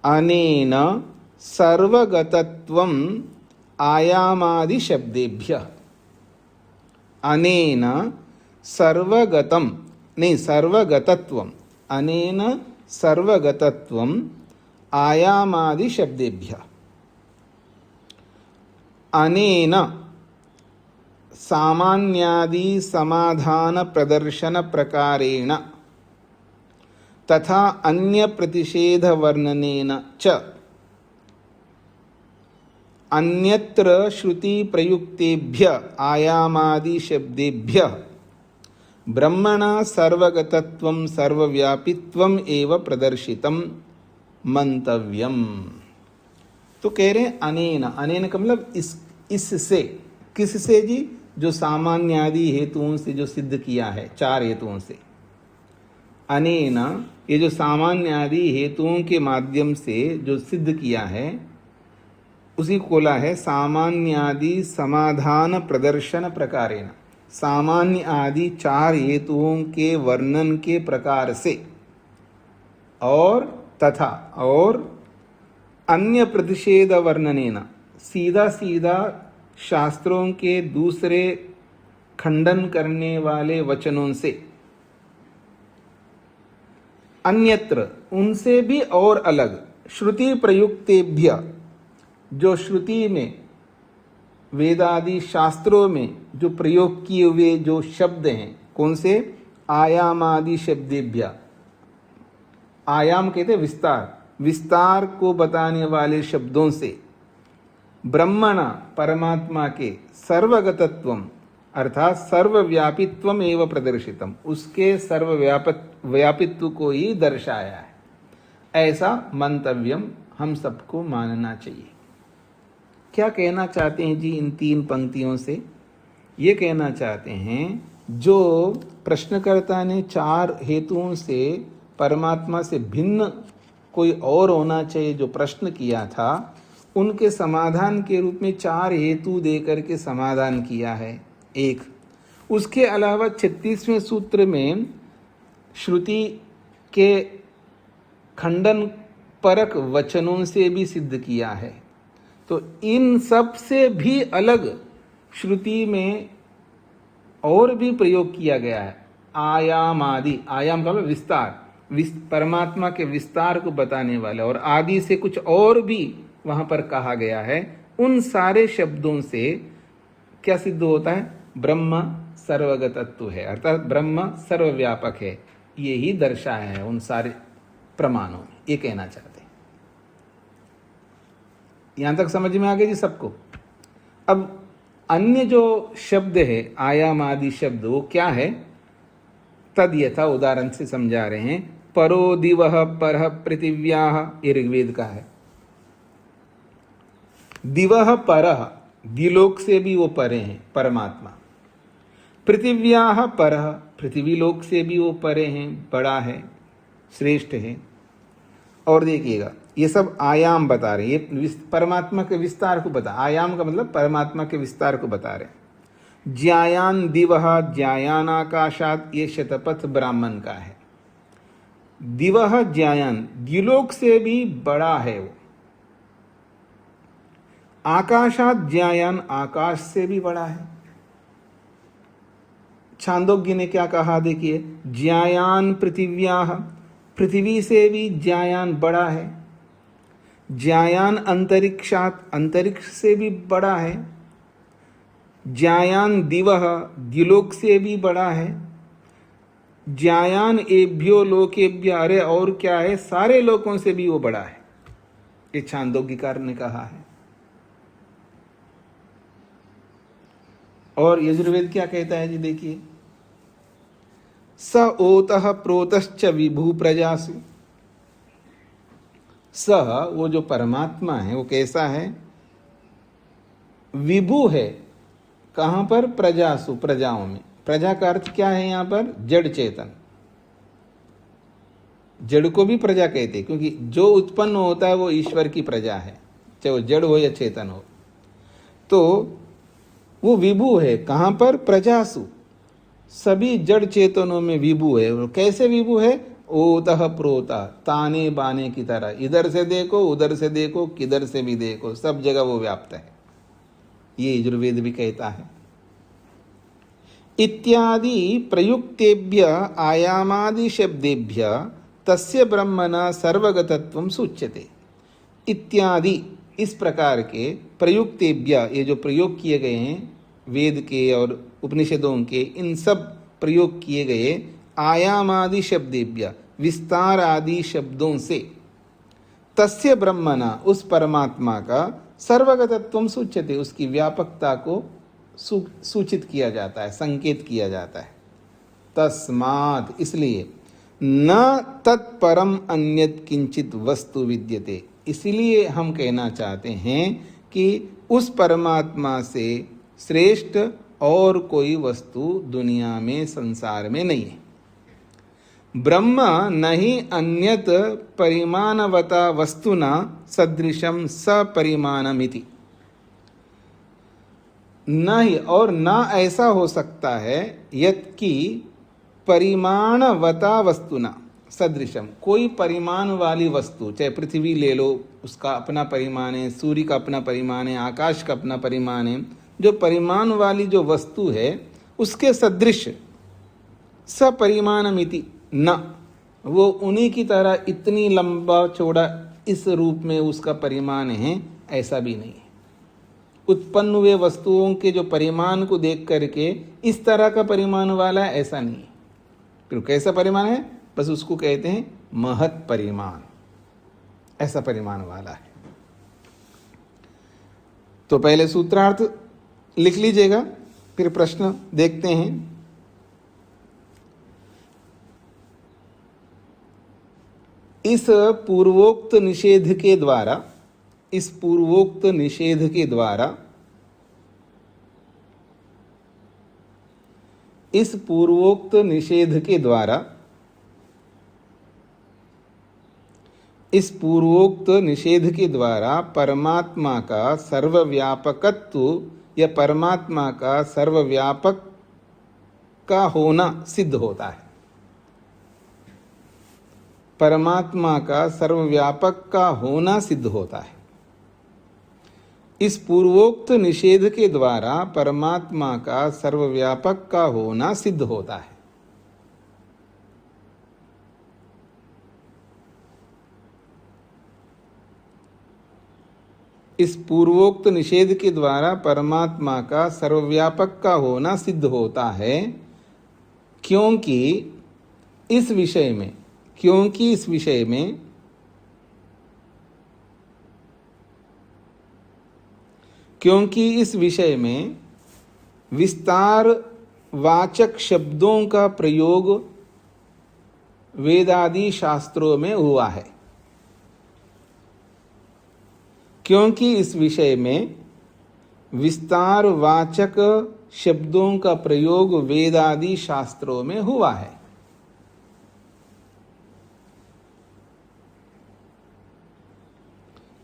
अनेन सर्वगतत्वम आयामादि शब्देभ्यः, अनेन सर्वगतम नहीं सर्वगतत्वम, अनेन सर्वगतत्वम आयामादि शब्देभ्यः, अनेन सामान्यादि समाधान प्रदर्शन प्रकारेण तथा अन्य प्रतिषेध वर्णनेन च अन्यत्र श्रुति प्रयुक्तेभ्य आयामादि शब्देभ्य ब्रह्मणा सर्वगतत्वं सर्वव्यापित्वम् एव प्रदर्शितम मंतव्यम। तो कह रहे हैं अनेन, अनेन का मतलब इससे, किससे जी? जो सामान्यादि हेतुओं से जो सिद्ध किया है, चार हेतुओं से। अनेन, ये जो सामान्यादि हेतुओं के माध्यम से जो सिद्ध किया है उसी को बोला है सामान्यादि समाधान प्रदर्शन प्रकारेण। सामान्य आदि चार हेतुओं के वर्णन के प्रकार से और तथा और अन्य प्रतिषेध वर्णनेन, सीधा सीधा शास्त्रों के दूसरे खंडन करने वाले वचनों से, अन्यत्र उनसे भी और अलग, श्रुति प्रयुक्तेभ्य, जो श्रुति में वेदादि शास्त्रों में जो प्रयोग किए हुए जो शब्द हैं, कौन से? आयामादि शब्देभ्य। आयाम कहते हैं विस्तार, विस्तार को बताने वाले शब्दों से ब्रह्मणा, परमात्मा के, सर्वगतत्वम अर्थात सर्वव्यापित्वम एव प्रदर्शितम, उसके सर्वव्यापित्व को ही दर्शाया है। ऐसा मंतव्यम हम सबको मानना चाहिए। क्या कहना चाहते हैं जी इन तीन पंक्तियों से? ये कहना चाहते हैं जो प्रश्नकर्ता ने चार हेतुओं से परमात्मा से भिन्न कोई और होना चाहिए जो प्रश्न किया था, उनके समाधान के रूप में चार हेतु दे करके समाधान किया है। एक, उसके अलावा 36वें सूत्र में श्रुति के खंडन परक वचनों से भी सिद्ध किया है। तो इन सब से भी अलग श्रुति में और भी प्रयोग किया गया है। आयाम आदि, आयाम का मतलब विस्तार, परमात्मा के विस्तार को बताने वाले, और आदि से कुछ और भी वहां पर कहा गया है। उन सारे शब्दों से क्या सिद्ध होता है? ब्रह्म सर्वगतत्व है, अर्थात ब्रह्म सर्वव्यापक है। ये ही दर्शाया है उन सारे प्रमाणों में, ये कहना चाहते हैं। यहां तक समझ में आ गया जी सबको? अब अन्य जो शब्द है आयाम आदि शब्द, वो क्या है? तद यथा उदाहरण से समझा रहे हैं। परो दिवः परः पृथिव्याः, ये ऋग्वेद का है। दिवः परः, दिलोक से भी वो परे हैं परमात्मा। पृथिव्याः परः, पृथ्वी लोक से भी वो परे हैं, बड़ा है, श्रेष्ठ है। और देखिएगा, ये सब आयाम बता रहे हैं, ये परमात्मा के विस्तार को बता, आयाम का मतलब परमात्मा के विस्तार को बता रहे हैं। ज्यायान दिवह ज्यायान आकाशात, ये शतपथ ब्राह्मण का है। दिवह ज्यायान, द्युलोक से भी बड़ा है वो। आकाशात ज्यायान, आकाश से भी बड़ा है। छांदोग्य ने क्या कहा देखिए, ज्यायान पृथिव्याः, पृथ्वी से भी ज्यायान बड़ा है। ज्यायान अंतरिक्षात, अंतरिक्ष से भी बड़ा है। ज्यायान दिवः, द्युलोक से भी बड़ा है। ज्यायान एभ्यो लोकेभ्य, अरे और क्या है, सारे लोकों से भी वो बड़ा है। ये छांदोग्यकार ने कहा है। और यजुर्वेद क्या कहता है जी, देखिए, स ओतः प्रोतश्च विभु प्रजासु। स, वो जो परमात्मा है वो कैसा है, विभु है। कहां पर, प्रजासु, प्रजाओं में। प्रजा का अर्थ क्या है यहां पर, जड़ चेतन। जड़ को भी प्रजा कहते हैं, क्योंकि जो उत्पन्न होता है वो ईश्वर की प्रजा है, चाहे वो जड़ हो या चेतन हो। तो वो विभु है, कहां पर, प्रजासु, सभी जड़ चेतनों में विभु है। और कैसे विभु है, ओतः प्रोता, ताने बाने की तरह, इधर से देखो उधर से देखो किधर से भी देखो, सब जगह वो व्याप्त है, ये यजुर्वेद भी कहता है। इत्यादि प्रयुक्तेभ्य आयामादि शब्देभ्य तस्य ब्रह्मणा सर्वगतत्वं सूच्यते। इत्यादि, इस प्रकार के प्रयुक्तेभ्य, ये जो प्रयोग किए गए हैं वेद के और उपनिषदों के, इन सब प्रयोग किए गए आयामादि शब्देभ्य, विस्तार आदि शब्दों से, तस्य ब्रह्मणा, उस परमात्मा का सर्वगतत्वं सूच्यते, उसकी व्यापकता को सूचित किया जाता है, संकेत किया जाता है। तस्मात्, इसलिए, न तत्परम अन्यत् किंचित वस्तु विद्यते, इसलिए हम कहना चाहते हैं कि उस परमात्मा से श्रेष्ठ और कोई वस्तु दुनिया में, संसार में नहीं है। ब्रह्म नहीं अन्यत परिमाणवता वस्तुना सदृशम सपरिमाणमिति, न ही और न ऐसा हो सकता है यत् कि परिमाणवता वस्तुना सदृशम, कोई परिमाण वाली वस्तु, चाहे पृथ्वी ले लो, उसका अपना परिमाण है, सूर्य का अपना परिमाण है, आकाश का अपना परिमाण है, जो परिमाण वाली जो वस्तु है उसके सदृश, सपरिमाणमिति, न, वो उन्हीं की तरह इतनी लंबा चौड़ा इस रूप में उसका परिमाण है, ऐसा भी नहीं है। उत्पन्न हुए वस्तुओं के जो परिमाण को देख करके इस तरह का परिमाण वाला है, ऐसा नहीं है। फिर कैसा परिमाण है, बस उसको कहते हैं महत् परिमाण, ऐसा परिमाण वाला है। तो पहले सूत्रार्थ लिख लीजिएगा, फिर प्रश्न देखते हैं। इस पूर्वोक्त निषेध के द्वारा, इस पूर्वोक्त निषेध के द्वारा, इस पूर्वोक्त निषेध के द्वारा, इस पूर्वोक्त निषेध के द्वारा परमात्मा का सर्वव्यापकत्व या परमात्मा का सर्वव्यापक का होना सिद्ध होता है। परमात्मा का सर्वव्यापक का होना सिद्ध होता है। इस पूर्वोक्त निषेध के द्वारा परमात्मा का सर्वव्यापक का होना सिद्ध होता है। इस पूर्वोक्त निषेध के द्वारा परमात्मा का सर्वव्यापक का होना सिद्ध होता है, क्योंकि इस विषय में, क्योंकि इस विषय में क्योंकि इस विषय में विस्तार वाचक शब्दों का प्रयोग वेदादि शास्त्रों में हुआ है। क्योंकि इस विषय में विस्तार वाचक शब्दों का प्रयोग वेदादि शास्त्रों में हुआ है।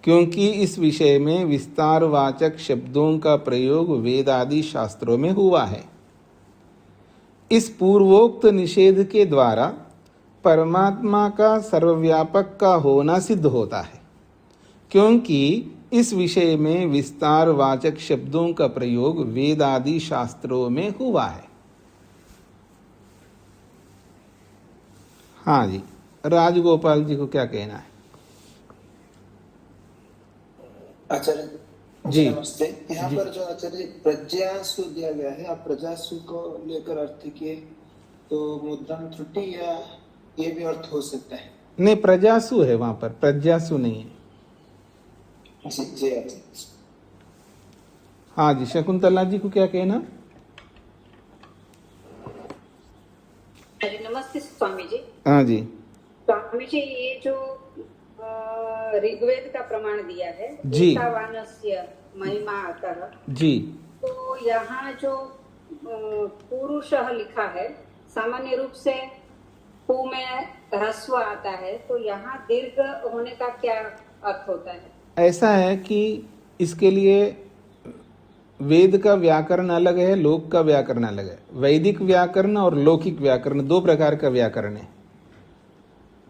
क्योंकि इस विषय में विस्तारवाचक शब्दों का प्रयोग वेद आदि शास्त्रों में हुआ है। इस पूर्वोक्त निषेध के द्वारा परमात्मा का सर्वव्यापक का होना सिद्ध होता है, क्योंकि इस विषय में विस्तारवाचक शब्दों का प्रयोग वेद आदि शास्त्रों में हुआ है। हाँ जी, राजगोपाल जी को क्या कहना है? आचार्य जी नमस्ते। यहाँ जी। पर जो आचार्य प्रज्ञासु दिया गया है, आप प्रजासु को लेकर अर्थ किए तो मुद्रण त्रुटि या ये भी अर्थ हो सकता है? नहीं, प्रजासु है वहां पर, प्रज्ञासु नहीं है। जी जी आचार्य। हाँ जी, शकुंतला जी को क्या कहना? नमस्ते स्वामी जी। हाँ जी स्वामी जी, ये जो ऋग्वेद का प्रमाण दिया है, जी। ईशावानस्य महिमा अतः, जी। तो यहाँ जो पुरुषः लिखा है, सामान्य रूप से पू में ह्रस्व आता है, तो यहाँ दीर्घ होने का क्या अर्थ होता है? ऐसा है कि इसके लिए वेद का व्याकरण अलग है, लोक का व्याकरण अलग है। वैदिक व्याकरण और लौकिक व्याकरण दो प्रकार का व्याकरण है,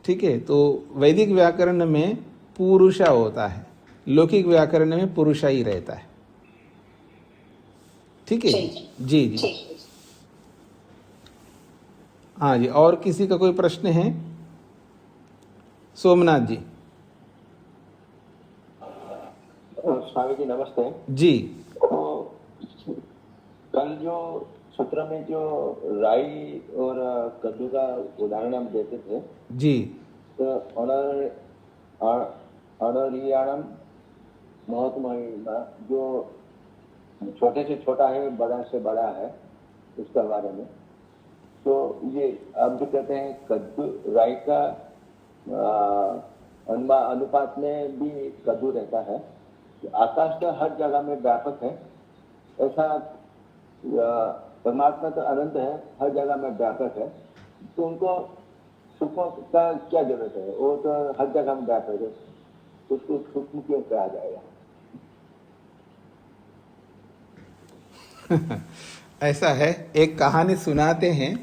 ठीक है। तो वैदिक व्याकरण में पुरुषा होता है, लौकिक व्याकरण में पुरुषा ही रहता है, ठीक है। जी जी, हाँ जी। और किसी का कोई प्रश्न है? सोमनाथ जी। स्वामी जी नमस्ते जी तो कल जो सूत्र में जो राई और कद्दू का उदाहरण हम देते थे, जी तो अनरियाणम महत्महिमा, जो छोटे से छोटा है बड़ा से बड़ा है, उसका बारे में। तो ये अब जो कहते हैं कद्दू राई का अनुपात में भी कद्दू रहता है। आकाश तो हर जगह में व्यापक है, ऐसा परमात्मा तो अनंत है, हर जगह में व्यापक है, तो उनको सूक्ष्म का क्या जरूरत है? वो तो हर जगह में व्यापक है, उसको सूक्ष्म क्यों कहा जाएगा? ऐसा है, एक कहानी सुनाते हैं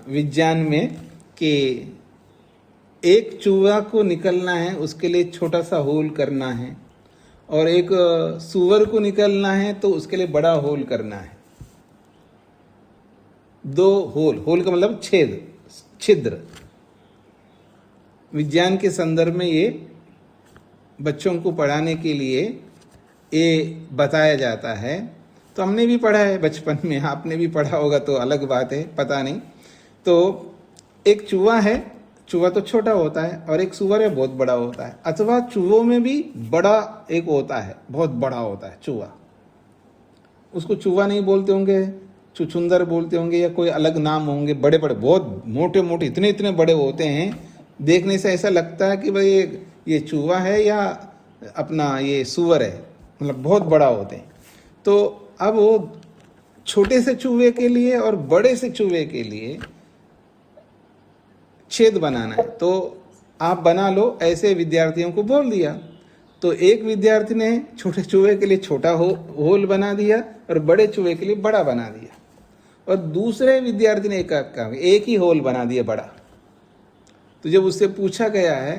विज्ञान में कि एक चूहा को निकलना है, उसके लिए छोटा सा होल करना है, और एक सूअर को निकलना है तो उसके लिए बड़ा होल करना है। दो होल, होल का मतलब छेद, छिद्र। विज्ञान के संदर्भ में ये बच्चों को पढ़ाने के लिए ये बताया जाता है। तो हमने भी पढ़ा है बचपन में, आपने भी पढ़ा होगा तो अलग बात है, पता नहीं। तो एक चूहा है, चूहा तो छोटा होता है, और एक सूअर है, बहुत बड़ा होता है। अथवा चूहों में भी बड़ा एक होता है, बहुत बड़ा होता है चूहा। उसको चूहा नहीं बोलते होंगे, चुचुंदर बोलते होंगे, या कोई अलग नाम होंगे। बड़े बड़े, बहुत मोटे मोटे, इतने इतने बड़े होते हैं, देखने से ऐसा लगता है कि भाई ये चूहा है या अपना ये सूअर है, मतलब बहुत बड़ा होते हैं। तो अब वो छोटे से चूहे के लिए और बड़े से चूहे के लिए छेद बनाना है, तो आप बना लो, ऐसे विद्यार्थियों को बोल दिया। तो एक विद्यार्थी ने छोटे चूहे के लिए छोटा होल बना दिया और बड़े चूहे के लिए बड़ा बना दिया, और दूसरे विद्यार्थी ने एक ही होल बना दिया, बड़ा। तो जब उससे पूछा गया है,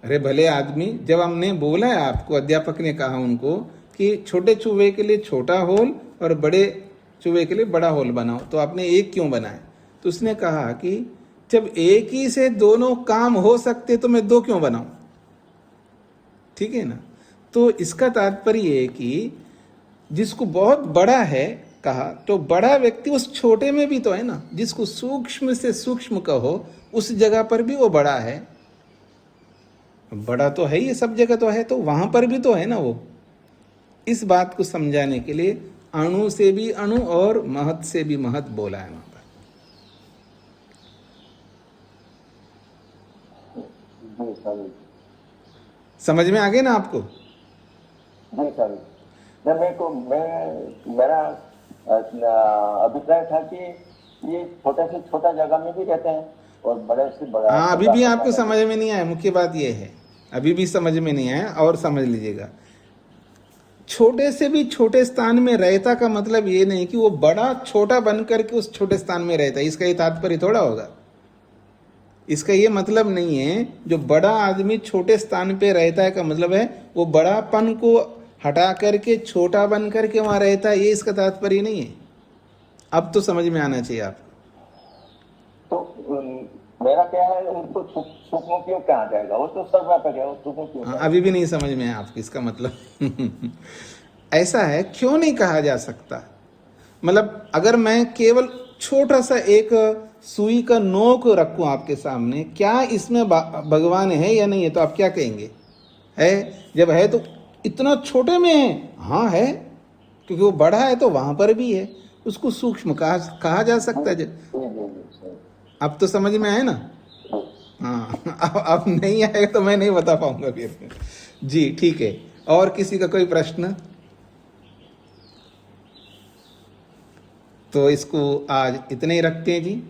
अरे भले आदमी, जब हमने बोला है आपको, अध्यापक ने कहा उनको कि छोटे चूहे के लिए छोटा होल और बड़े चूहे के लिए बड़ा होल बनाओ, तो आपने एक क्यों बनाया? तो उसने कहा कि जब एक ही से दोनों काम हो सकते तो मैं दो क्यों बनाऊं, ठीक है ना। तो इसका तात्पर्य है कि जिसको बहुत बड़ा है कहा, तो बड़ा व्यक्ति उस छोटे में भी तो है ना। जिसको सूक्ष्म से सूक्ष्म कहो, उस जगह पर भी वो बड़ा है। बड़ा तो है ही, सब जगह तो है, तो वहां पर भी तो है ना वो। इस बात को समझाने के लिए अणु से भी अणु और महत से भी महत बोला है वहां पर। समझ में आ गया ना आपको? जी सर, मेरा अभिप्राय था कि ये छोटे से छोटा जगह में भी रहते हैं और बड़े से बड़ा। हाँ, अभी भी आपको समझ में नहीं आया, मुख्य बात ये है, अभी भी समझ में नहीं आया और समझ लीजिएगा। छोटे से भी छोटे स्थान में रहता का मतलब ये नहीं कि वो बड़ा छोटा बन करके उस छोटे स्थान में रहता है, इसका ये तात्पर्य थोड़ा होगा। इसका ये मतलब नहीं है जो बड़ा आदमी छोटे स्थान पे रहता है का मतलब है वो बड़ापन को हटा करके छोटा बन करके वहां रहता है, ये इसका तात्पर्य नहीं है। अब तो समझ में आना चाहिए आपको। तो मेरा क्या है, उनको सूक्ष्म क्यों कहा जाएगा? वो तो सर्वव्यापक है, वो सूक्ष्म क्यों? अभी भी नहीं समझ में आया आपको इसका मतलब। ऐसा है, क्यों नहीं कहा जा सकता? मतलब अगर मैं केवल छोटा सा एक सुई का नोक रखूं आपके सामने, क्या इसमें भगवान है या नहीं है, तो आप क्या कहेंगे? है? जब है तो इतना छोटे में है? हाँ है, क्योंकि वो बड़ा है तो वहां पर भी है, उसको सूक्ष्म कहा जा सकता है। अब तो समझ में आया ना? हाँ, अब नहीं आएगा तो मैं नहीं बता पाऊंगा फिर। जी ठीक है, और किसी का कोई प्रश्न? तो इसको आज इतने ही रखते हैं जी।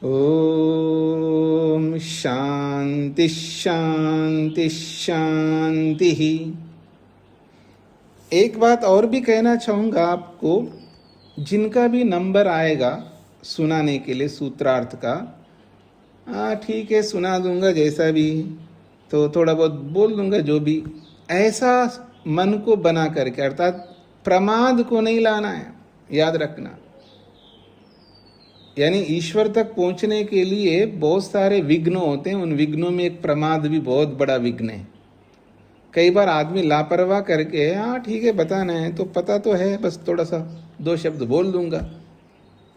ओम शांति शांति शांति ही। एक बात और भी कहना चाहूंगा आपको, जिनका भी नंबर आएगा सुनाने के लिए सूत्रार्थ का, ठीक है सुना दूंगा, जैसा भी तो थोड़ा बहुत बोल दूंगा, जो भी। ऐसा मन को बना करके, अर्थात प्रमाद को नहीं लाना है, याद रखना। यानी ईश्वर तक पहुंचने के लिए बहुत सारे विघ्न होते हैं, उन विघ्नों में एक प्रमाद भी बहुत बड़ा विघ्न है। कई बार आदमी लापरवाह करके, ठीक है बताना है तो पता तो है, बस थोड़ा सा 2 शब्द बोल दूंगा,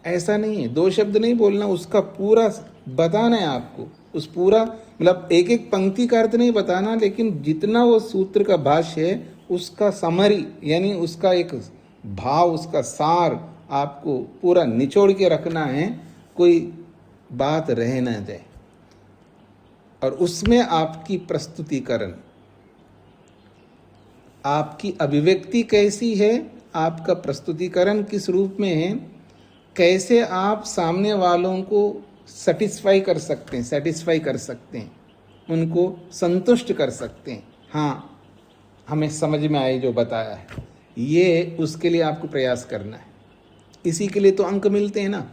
ऐसा नहीं है। 2 शब्द नहीं बोलना, उसका पूरा बताना है आपको। उस पूरा मतलब एक एक पंक्ति का अर्थ नहीं बताना, लेकिन जितना वो सूत्र का भाष्य है उसका समरी, यानी उसका एक भाव, उसका सार आपको पूरा निचोड़ के रखना है, कोई बात रह न जाए। और उसमें आपकी प्रस्तुतिकरण, आपकी अभिव्यक्ति कैसी है, आपका प्रस्तुतिकरण किस रूप में है, कैसे आप सामने वालों को सेटिस्फाई कर सकते हैं, उनको संतुष्ट कर सकते हैं। हाँ, हमें समझ में आए जो बताया है, ये उसके लिए आपको प्रयास करना है। इसी के लिए तो अंक मिलते हैं ना।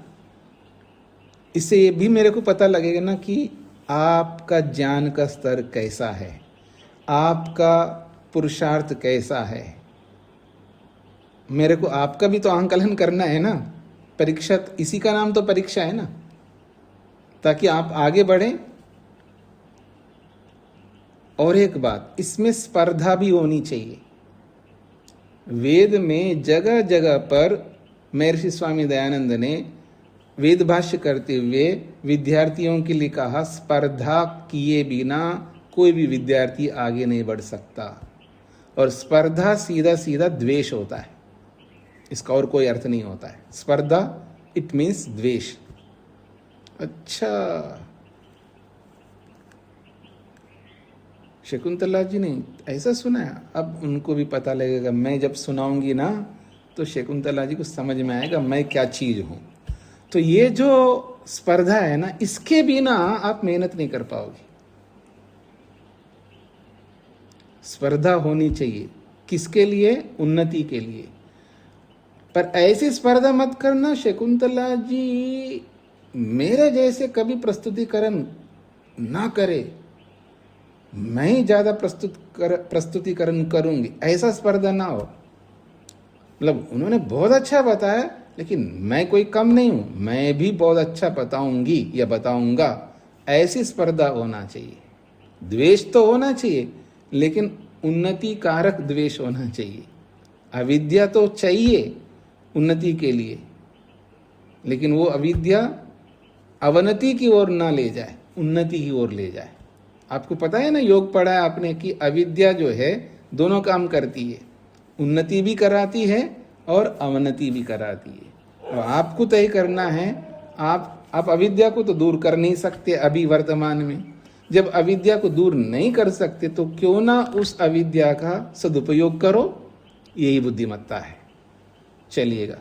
इससे ये भी मेरे को पता लगेगा ना कि आपका ज्ञान का स्तर कैसा है, आपका पुरुषार्थ कैसा है। मेरे को आपका भी तो आंकलन करना है ना। परीक्षा, इसी का नाम तो परीक्षा है ना, ताकि आप आगे बढ़ें। और एक बात, इसमें स्पर्धा भी होनी चाहिए। वेद में जगह जगह पर महर्षि स्वामी दयानंद ने वेद भाष्य करते हुए विद्यार्थियों के लिए कहा, स्पर्धा किए बिना कोई भी विद्यार्थी आगे नहीं बढ़ सकता। और स्पर्धा सीधा सीधा द्वेष होता है, इसका और कोई अर्थ नहीं होता है। स्पर्धा इट मीन्स द्वेष। अच्छा, शकुंतला जी ने ऐसा सुना है, अब उनको भी पता लगेगा। मैं जब सुनाऊंगी ना तो शकुंतला जी को समझ में आएगा मैं क्या चीज हूं। तो ये जो स्पर्धा है ना, इसके बिना आप मेहनत नहीं कर पाओगे। स्पर्धा होनी चाहिए, किसके लिए? उन्नति के लिए। पर ऐसी स्पर्धा मत करना शकुंतला जी मेरे जैसे कभी प्रस्तुतिकरण ना करे, मैं ही ज्यादा प्रस्तुतिकरण करूंगी, ऐसा स्पर्धा ना हो। मतलब उन्होंने बहुत अच्छा बताया, लेकिन मैं कोई कम नहीं हूं, मैं भी बहुत अच्छा बताऊंगी या बताऊंगा, ऐसी स्पर्धा होना चाहिए। द्वेष तो होना चाहिए, लेकिन उन्नति कारक द्वेष होना चाहिए। अविद्या तो चाहिए उन्नति के लिए, लेकिन वो अविद्या अवनति की ओर ना ले जाए, उन्नति की ओर ले जाए। आपको पता है ना, योग पढ़ा है आपने कि अविद्या जो है दोनों काम करती है, उन्नति भी कराती है और अवनति भी कराती है। और आपको तय करना है, आप अविद्या को तो दूर कर नहीं सकते अभी वर्तमान में। जब अविद्या को दूर नहीं कर सकते तो क्यों ना उस अविद्या का सदुपयोग करो, यही बुद्धिमत्ता है। चलिएगा।